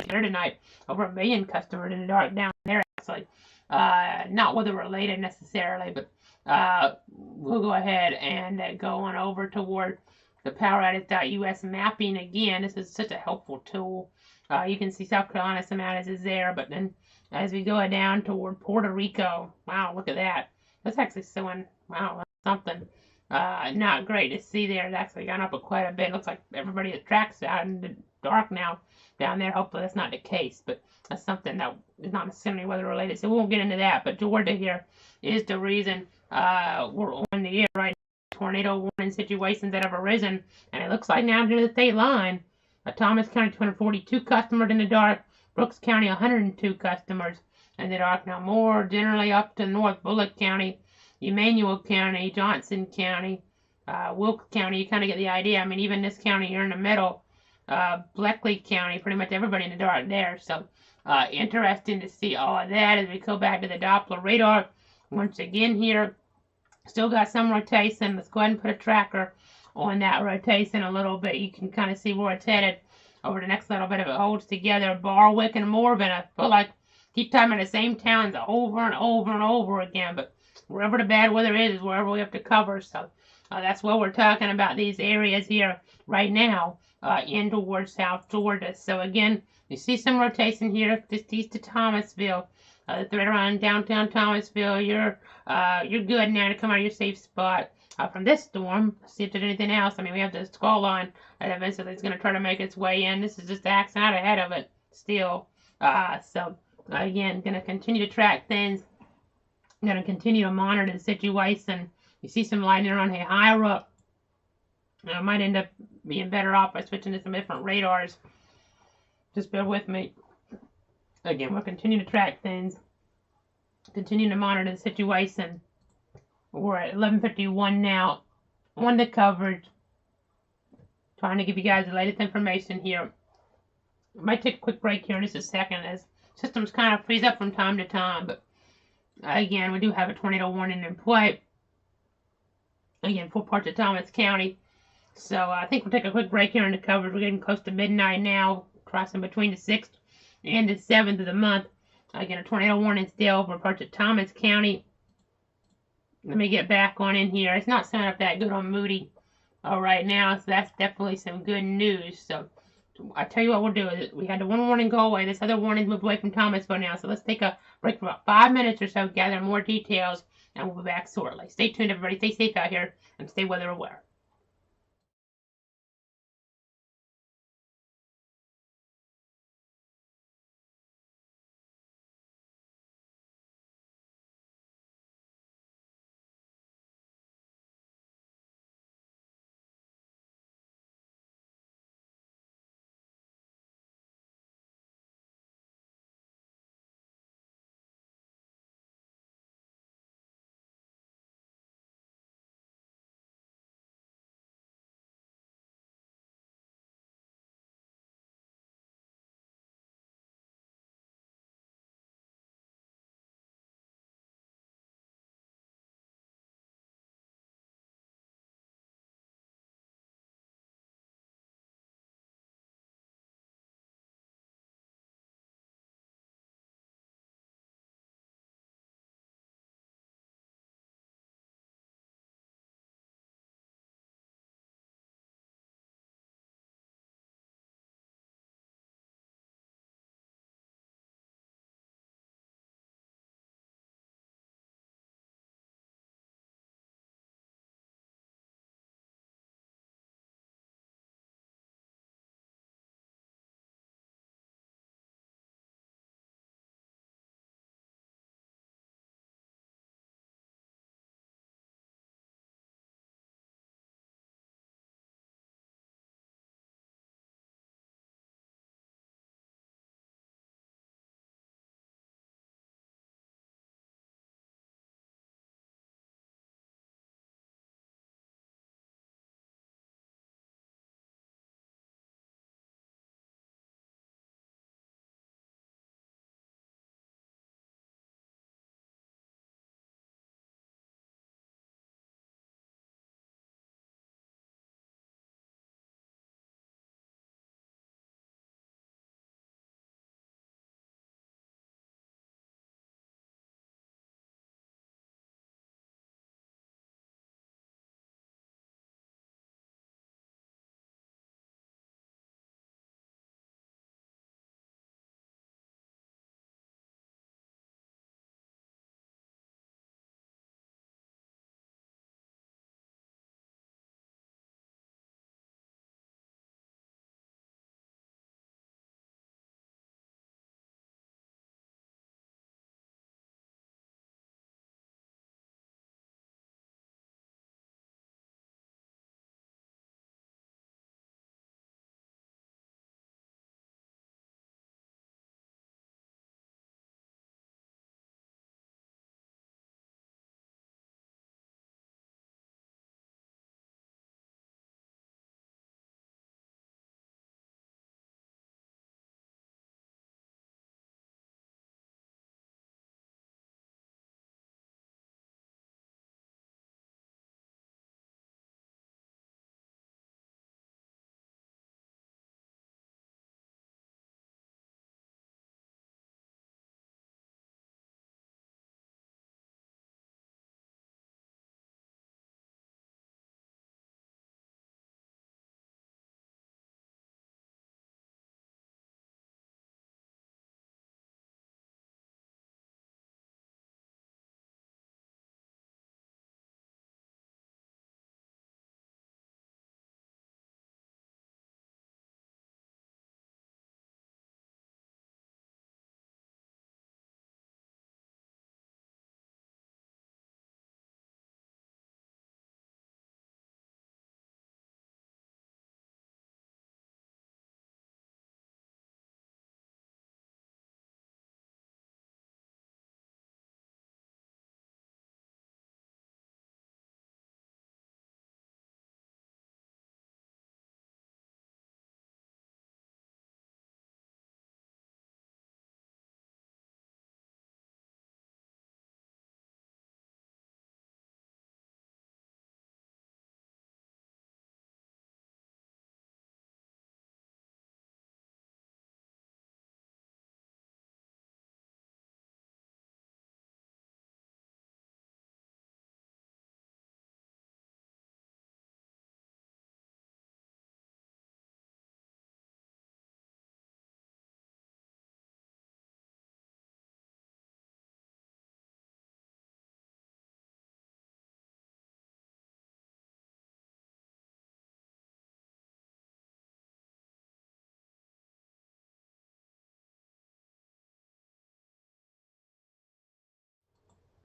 here tonight. Over 1 million customers in the dark down there actually. Not weather related necessarily, but we'll go ahead and go on over toward the poweroutage.us mapping again. This is such a helpful tool. You can see South Carolina, some outages there, but then as we go down toward Puerto Rico, wow, look at that. That's actually showing, wow, that's something not great to see there. It's actually gone up quite a bit. Looks like everybody that tracks out in the dark now down there. Hopefully that's not the case, but that's something that is not necessarily weather related, so we won't get into that. But Georgia here is the reason we're on the air right now. Tornado warning situations that have arisen, and it looks like now to the state line. Thomas County 242 customers in the dark, Brooks County 102 customers in the dark. Now more generally up to North Bullitt County, Emmanuel County, Johnson County, Wilkes County. You kind of get the idea. I mean, even this county here in the middle, Bleckley County, pretty much everybody in the dark there. So interesting to see all of that as we go back to the Doppler radar once again here. Still got some rotation. Let's go ahead and put a tracker on that rotation a little bit. You can kind of see where it's headed over the next little bit. If it holds together, Barwick and Morven, I feel like keep talking about the same towns over and over and over again, but wherever the bad weather is wherever we have to cover. So that's what we're talking about, these areas here right now, in towards South Georgia. So again, you see some rotation here just east of Thomasville. It's right around downtown Thomasville. You're good now to come out of your safe spot from this storm. See if there's anything else. I mean, we have the skull line that eventually is going to try to make its way in. This is just axing out ahead of it still. So again, going to continue to track things. Going to continue to monitor the situation. You see some lightning around here higher up. I might end up being better off by switching to some different radars. Just bear with me. Again, we'll continue to track things. Continue to monitor the situation. We're at 11:51 now on the coverage. Trying to give you guys the latest information here. I might take a quick break here in just a second as systems kind of freeze up from time to time. But again, we do have a tornado warning in play. Again, 4 parts of Thomas County. So I think we'll take a quick break here in the coverage. We're getting close to midnight now, crossing between the 6th and the 7th of the month. Again, a tornado warning still for parts of Thomas County. Let me get back on in here. It's not sounding up that good on Moody right now, so that's definitely some good news. So I tell you what we'll do. We had the one warning go away. This other warning moved away from Thomasville now. So let's take a break for about 5 minutes or so, gather more details, and we'll be back shortly. Stay tuned, everybody. Stay safe out here and stay weather aware.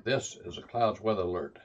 This is a clouds weather alert.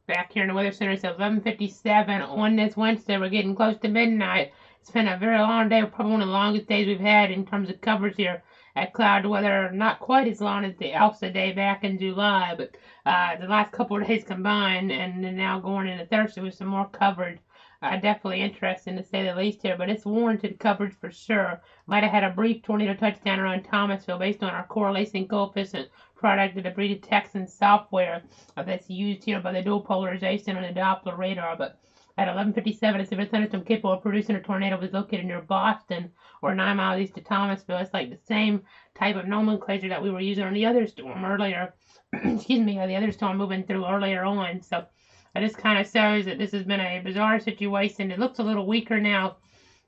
Back here in the Weather Center, it's 11:57 on this Wednesday. We're getting close to midnight. It's been a very long day, probably one of the longest days we've had in terms of coverage here at Cloud Weather. Not quite as long as the Elsa day back in July, but the last couple of days combined, and then now going into Thursday with some more coverage. Definitely interesting to say the least here, but it's warranted coverage for sure. Might have had a brief tornado touchdown around Thomasville based on our correlation coefficient product of the debris detection software that's used here by the dual polarization on the Doppler radar. But at 11:57, a severe thunderstorm capable of producing a tornado was located near Boston, or 9 miles east of Thomasville. It's like the same type of nomenclature that we were using on the other storm earlier. Excuse me, the other storm moving through earlier on. So this kind of shows that this has been a bizarre situation. It looks a little weaker now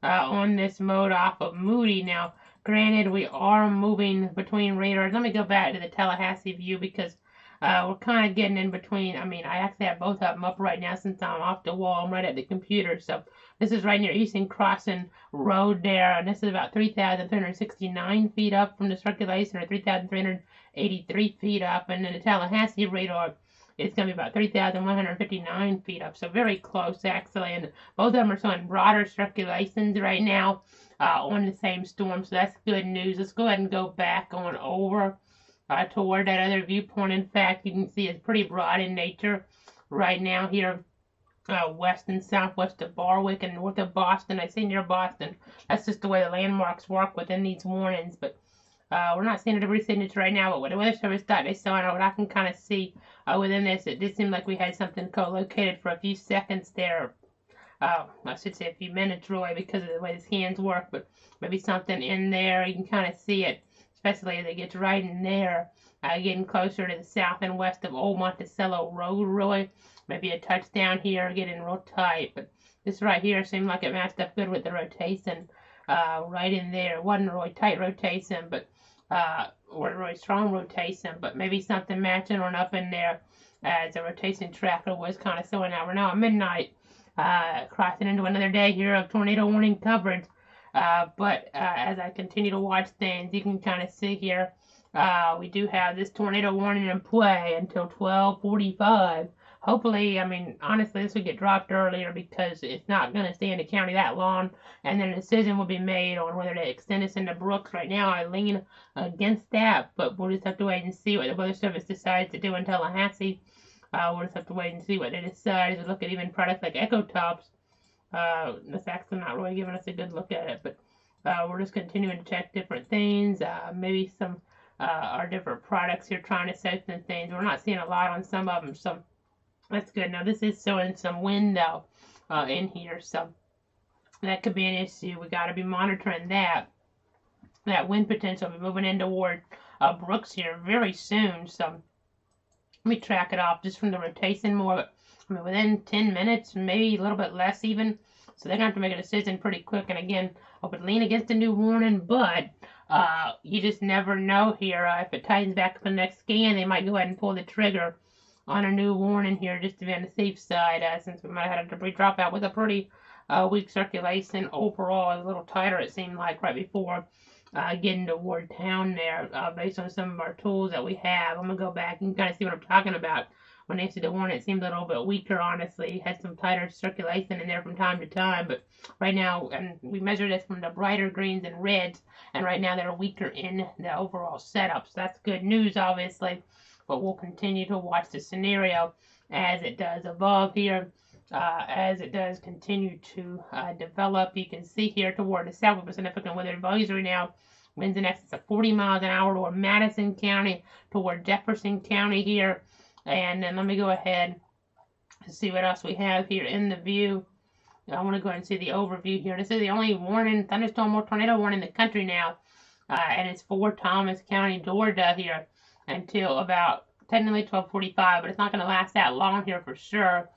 on this mode off of Moody. Now, granted, we are moving between radars. Let me go back to the Tallahassee view because we're kind of getting in between. I mean, I actually have both of them up right now since I'm off the wall. I'm right at the computer. So this is right near Eastern Crossing Road there. And this is about 3,369 feet up from the circulation, or 3,383 feet up. And then the Tallahassee radar, it's going to be about 3,159 feet up. So very close, actually. And both of them are showing broader circulations right now on the same storm. So that's good news. Let's go ahead and go back on over toward that other viewpoint. In fact, you can see it's pretty broad in nature right now here, west and southwest of Barwick and north of Boston. I say near Boston. That's just the way the landmarks work within these warnings. But we're not seeing a debris signature right now, but what the Weather Service thought they saw, and what I can kind of see within this, it did seem like we had something co-located for a few seconds there. I should say a few minutes, really, because of the way his hands work, but maybe something in there. You can kind of see it, especially as it gets right in there, getting closer to the south and west of Old Monticello Road, really. Maybe a touchdown here, getting real tight, but this right here seemed like it matched up good with the rotation right in there. It wasn't a really tight rotation, but or a really strong rotation, but maybe something matching on up in there as the rotation tracker was kind of showing out. We're now at midnight, crossing into another day here of tornado warning coverage. But as I continue to watch things, you can kind of see here, we do have this tornado warning in play until 12:45. Hopefully, I mean, honestly, this will get dropped earlier because it's not going to stay in the county that long, and then a decision will be made on whether to extend this into Brooks. Right now, I lean against that, but we'll just have to wait and see what the Weather Service decides to do in Tallahassee. We'll just have to wait and see what they decide. As we look at even products like Echo Tops, that's actually not really giving us a good look at it, but we're just continuing to check different things. Maybe some our different products here trying to set some things. We're not seeing a lot on some of them, so that's good. Now, this is showing some wind, though, in here, so that could be an issue. We got to be monitoring that. That wind potential will be moving in toward Brooks here very soon, so let me track it off just from the rotation more. But, I mean, within 10 minutes, maybe a little bit less even, so they're going to have to make a decision pretty quick. And again, I would lean against a new warning, but you just never know here. If it tightens back to the next scan, they might go ahead and pull the trigger on a new warning here just to be on the safe side, since we might have had a debris dropout with a pretty weak circulation overall. A little tighter, it seemed like, right before getting toward town there, based on some of our tools that we have. I'm going to go back and kind of see what I'm talking about. When they said the warning, it seemed a little bit weaker, honestly. Had some tighter circulation in there from time to time, but right now, and we measure this from the brighter greens and reds, and right now they're weaker in the overall setup. So that's good news, obviously. But we'll continue to watch the scenario as it does evolve here, as it does continue to develop. You can see here toward the south with a significant weather advisory now. Winds in excess of 40 miles an hour toward Madison County, toward Jefferson County here. And then let me go ahead and see what else we have here in the view. I want to go ahead and see the overview here. This is the only warning, thunderstorm or tornado warning in the country now. And it's for Thomas County, Georgia here, until about technically 12:45, but it's not going to last that long here for sure.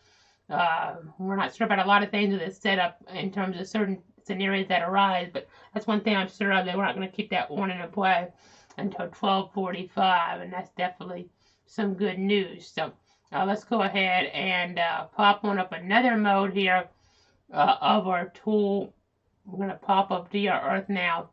We're not sure about a lot of things with this setup in terms of certain scenarios that arise, but that's one thing I'm sure of, that we're not going to keep that warning in play until 12:45, and that's definitely some good news. So let's go ahead and pop on up another mode here of our tool. We're going to pop up DR Earth now.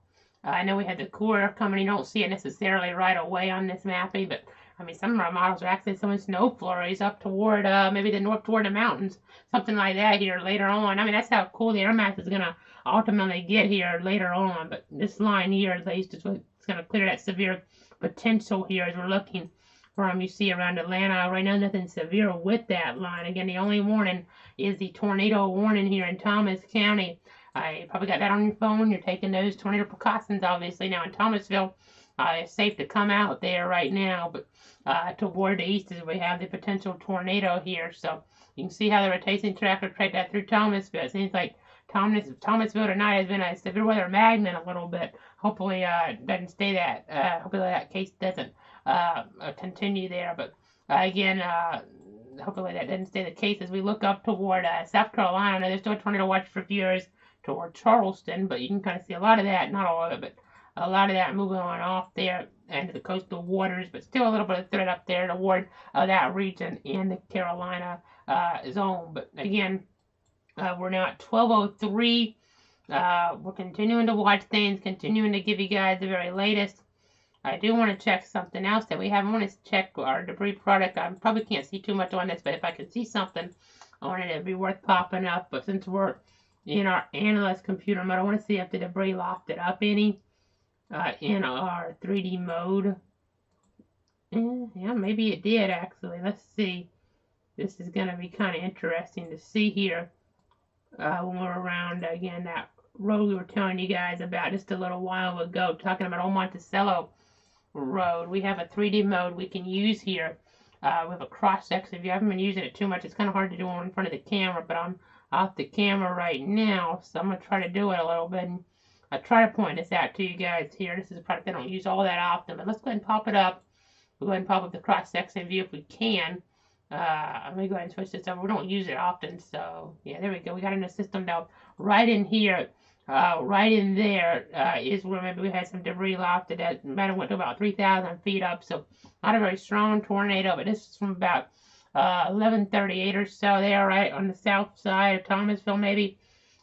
I know we had the cooler coming. You don't see it necessarily right away on this mapping, but I mean, some of our models are actually some snow flurries up toward maybe the north toward the mountains, something like that here later on. I mean, that's how cool the air mass is gonna ultimately get here later on. But this line here, at least, is what's gonna clear that severe potential here as we're looking from you see around Atlanta. Right now, nothing severe with that line. Again, the only warning is the tornado warning here in Thomas County. You probably got that on your phone. You're taking those tornado precautions, obviously. Now in Thomasville, it's safe to come out there right now, but toward the east is we have the potential tornado here. So you can see how the rotation traffic tracked that through Thomasville. It seems like Thomasville tonight has been a severe weather magnet a little bit. Hopefully it doesn't stay that. Hopefully that case doesn't continue there. But again, hopefully that doesn't stay the case as we look up toward South Carolina. There's still a tornado watch for viewers toward Charleston, but you can kind of see a lot of that, not all of it, but a lot of that moving on off there into the coastal waters, but still a little bit of threat up there toward that region in the Carolina zone. But again, we're now at 12:03. We're continuing to watch things, continuing to give you guys the very latest. I do want to check something else that we haven't. I want to check our debris product. I probably can't see too much on this, but if I can see something, I want it to be worth popping up. But since we're in our analyst computer mode, I want to see if the debris lofted up any in our 3D mode. Yeah, maybe it did actually. Let's see. This is going to be kind of interesting to see here when we're around again that road we were telling you guys about just a little while ago, talking about Old Monticello Road. We have a 3D mode we can use here. We have a cross section. If you haven't been using it too much, it's kind of hard to do in front of the camera, but I'm off the camera right now, so I'm going to try to do it a little bit. And I try to point this out to you guys here. This is a product I don't use all that often, but let's go ahead and pop it up. We'll go ahead and pop up the cross-section view if we can. Let me go ahead and switch this over. We don't use it often, so yeah, there we go. We got in the system now. Right in here, right in there is where maybe we had some debris lofted. That might have went to about 3,000 feet up, so not a very strong tornado, but this is from about 11:38 or so there, right on the south side of Thomasville, maybe.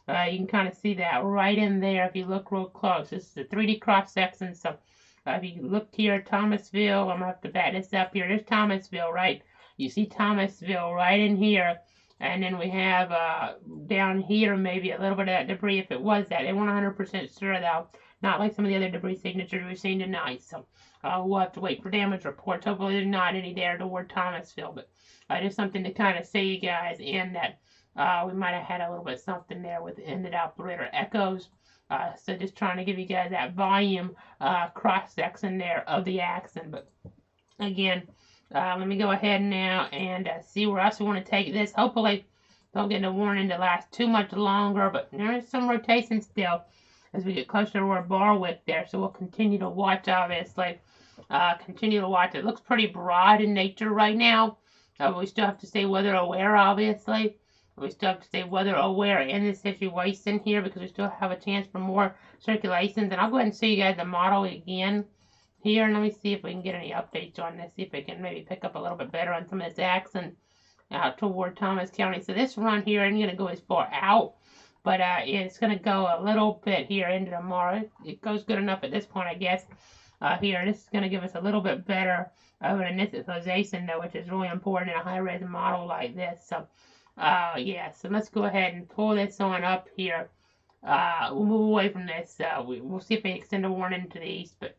You can kind of see that right in there if you look real close. This is a 3D cross section, so if you look here at Thomasville, I'm going to have to back this up here. There's Thomasville, right? You see Thomasville right in here. And then we have down here maybe a little bit of that debris if it was that. They weren't 100% sure, though. Not like some of the other debris signatures we've seen tonight. So we'll have to wait for damage reports. Hopefully there's not any there toward Thomasville. But just something to kind of say, you guys, in that we might have had a little bit of something there with ended operator echoes. So just trying to give you guys that volume cross-section there of the accent. But again, let me go ahead now and see where else we want to take this. Hopefully don't get a warning to last too much longer, but there is some rotation still as we get closer to our Barwick there. So we'll continue to watch, obviously. Continue to watch. It looks pretty broad in nature right now. We still have to stay weather aware, obviously. We still have to stay weather aware in this situation here because we still have a chance for more circulations. And I'll go ahead and show you guys the model again here. And let me see if we can get any updates on this. See if we can maybe pick up a little bit better on some of this accent out toward Thomas County. So this run here isn't going to go as far out, but it's going to go a little bit here into tomorrow. It goes good enough at this point, I guess. Here, this is going to give us a little bit better of an initialization, though, which is really important in a high-res model like this. So yeah, so let's go ahead and pull this on up here. We'll move away from this. We'll see if we extend the warning to the east, but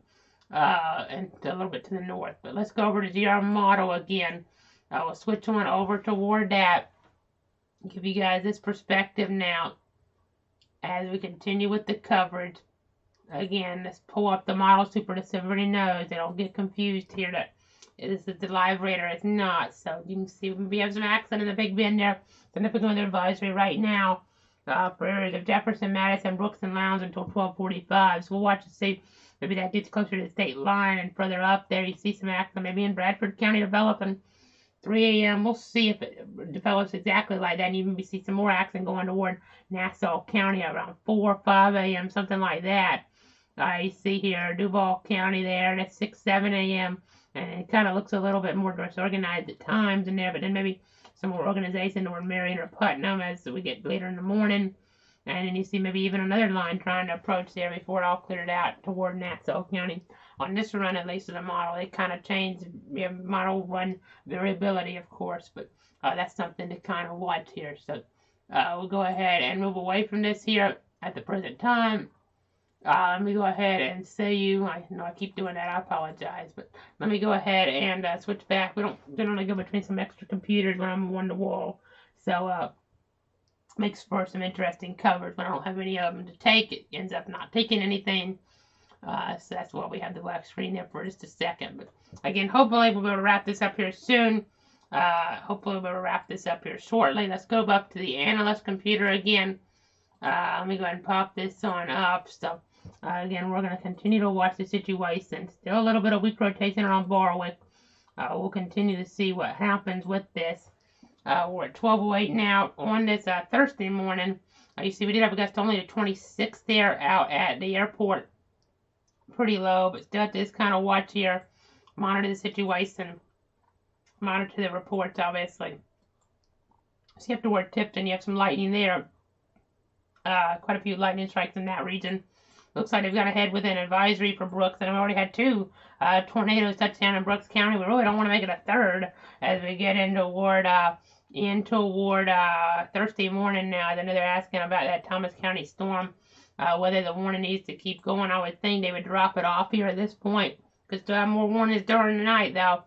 and a little bit to the north. But let's go over to GR model again. We'll switch on over toward that. Give you guys this perspective now as we continue with the coverage. Again, let's pull up the model super to so everybody knows. They don't get confused here that this is the live radar. It's not. So you can see we have some accent in the Big Bend there. Significant weather advisory right now for areas of Jefferson, Madison, Brooks, and Lowndes until 12:45. So we'll watch and see. Maybe that gets closer to the state line and further up there. You see some accent maybe in Bradford County developing 3 a.m. We'll see if it develops exactly like that. And you maybe see some more accent going toward Nassau County around 4 or 5 a.m., something like that. You see here Duval County there, and it's 6, 7 a.m. And it kind of looks a little bit more disorganized at times in there, but then maybe some more organization toward Marion or Putnam as we get later in the morning. And then you see maybe even another line trying to approach there before it all cleared out toward Nassau County. On this run, at least of the model, they kind of changed model run variability, of course, but that's something to kind of watch here. So we'll go ahead and move away from this here at the present time. Let me go ahead and say I know I keep doing that, I apologize, but let me go ahead and switch back. We don't generally go between some extra computers when I'm one to wall, so makes for some interesting covers. When I don't have any of them to take, it ends up not taking anything, so that's why we have the black screen there for just a second. But again, hopefully we'll be able to wrap this up here soon. Hopefully we'll be able to wrap this up here shortly. Let's go back to the analyst computer again. Let me go ahead and pop this on up. So again, we're going to continue to watch the situation. Still a little bit of weak rotation around Barwick. We'll continue to see what happens with this. We're at 12:08 now on this Thursday morning. You see we did have a gust only to 26 there out at the airport. Pretty low, but still have to just kind of watch here. Monitor the situation. Monitor the reports, obviously. So you have to work Tift, and you have some lightning there. Quite a few lightning strikes in that region. Looks like they've got ahead with an advisory for Brooks, and we've already had 2 tornadoes touch down in Brooks County. We really don't want to make it a third as we get in toward Thursday morning now. I know they're asking about that Thomas County storm, whether the warning needs to keep going. I would think they would drop it off here at this point, because they'll have more warnings during the night, though.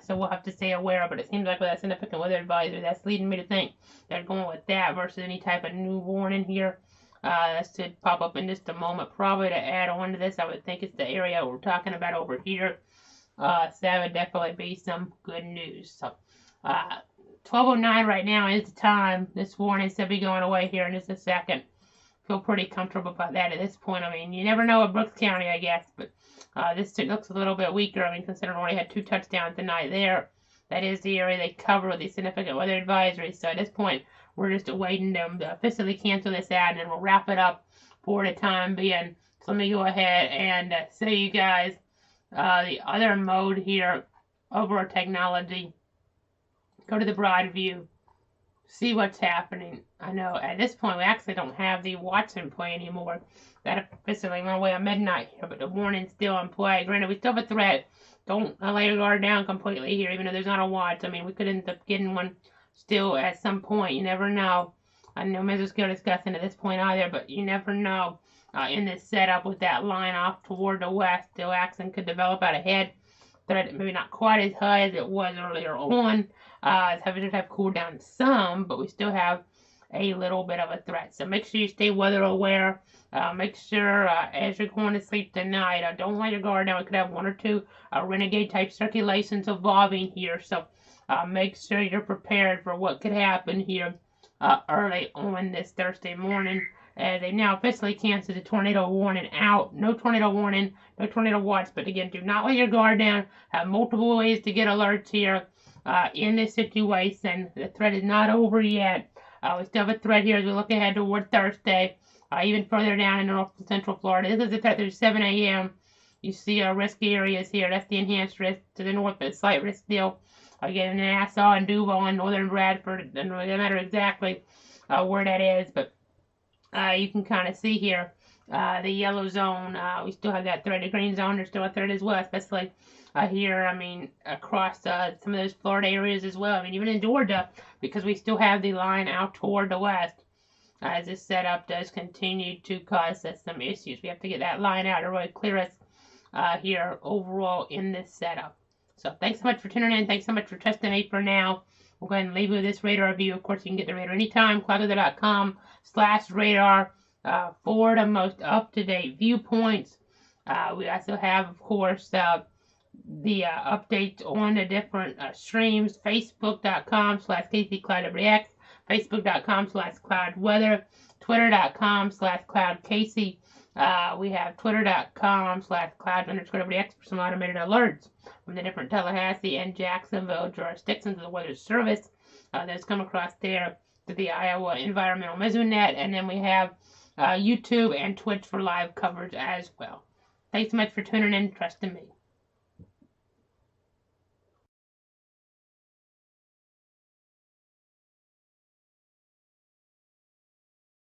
So we'll have to stay aware, but it seems like with that significant weather advisory, that's leading me to think they're going with that versus any type of new warning here. That should pop up in just a moment. Probably to add on to this, I would think it's the area we're talking about over here. So that would definitely be some good news. So 12:09 right now is the time. This warning should be going away here in just a second. Feel pretty comfortable about that at this point. I mean, you never know at Brooks County, I guess, but this looks a little bit weaker. I mean, considering we already had 2 touchdowns tonight there. That is the area they cover with the significant weather advisory. So at this point, we're just awaiting them to officially cancel this out, and then we'll wrap it up for the time being. So let me go ahead and show you guys the other mode here over our technology. Go to the broad view. See what's happening. I know at this point we actually don't have the watch in play anymore. That officially went away at midnight here, but the warning's still in play. Granted, we still have a threat. Don't lay your guard down completely here, even though there's not a watch. I mean, we could end up getting one still at some point. You never know. I know Mrs. Gill discussing at this point either, but you never know. In this setup with that line off toward the west, still action could develop out ahead. Threat maybe not quite as high as it was earlier on. Temperatures have cooled down some, but we still have a little bit of a threat. So make sure you stay weather aware. Make sure as you're going to sleep tonight, don't let your guard down. We could have 1 or 2 renegade type circulations evolving here. So make sure you're prepared for what could happen here early on this Thursday morning. They now officially canceled the tornado warning out. No tornado warning, no tornado watch. But again, do not let your guard down. Have multiple ways to get alerts here in this situation. The threat is not over yet. We still have a threat here as we look ahead toward Thursday. Even further down in North Central Florida. This is the threat through 7 a.m. You see risky areas here. That's the enhanced risk to the north, but slight risk still. Again, Nassau and Duval and northern Bradford. It doesn't really matter exactly where that is, but you can kind of see here the yellow zone. We still have that threat. The green zone, there's still a threat as well, especially here, I mean, across some of those Florida areas as well. I mean, even in Georgia, because we still have the line out toward the west. As this setup does continue to cause us some issues. We have to get that line out to really clear us here overall in this setup. So thanks so much for tuning in. Thanks so much for trusting me for now. We'll go ahead and leave you with this radar review. Of course, you can get the radar anytime. cloudweather.com/radar for the most up-to-date viewpoints. We also have, of course, the updates on the different streams. Facebook.com/KCCloudWX. Facebook.com/cloudweather, Twitter.com/cloudcasey. We have Twitter.com/cloud_WX for some automated alerts from the different Tallahassee and Jacksonville jurisdictions of the Weather Service. Those come across there to the Iowa Environmental Mesonet, and then we have YouTube and Twitch for live coverage as well. Thanks so much for tuning in. Trust in me.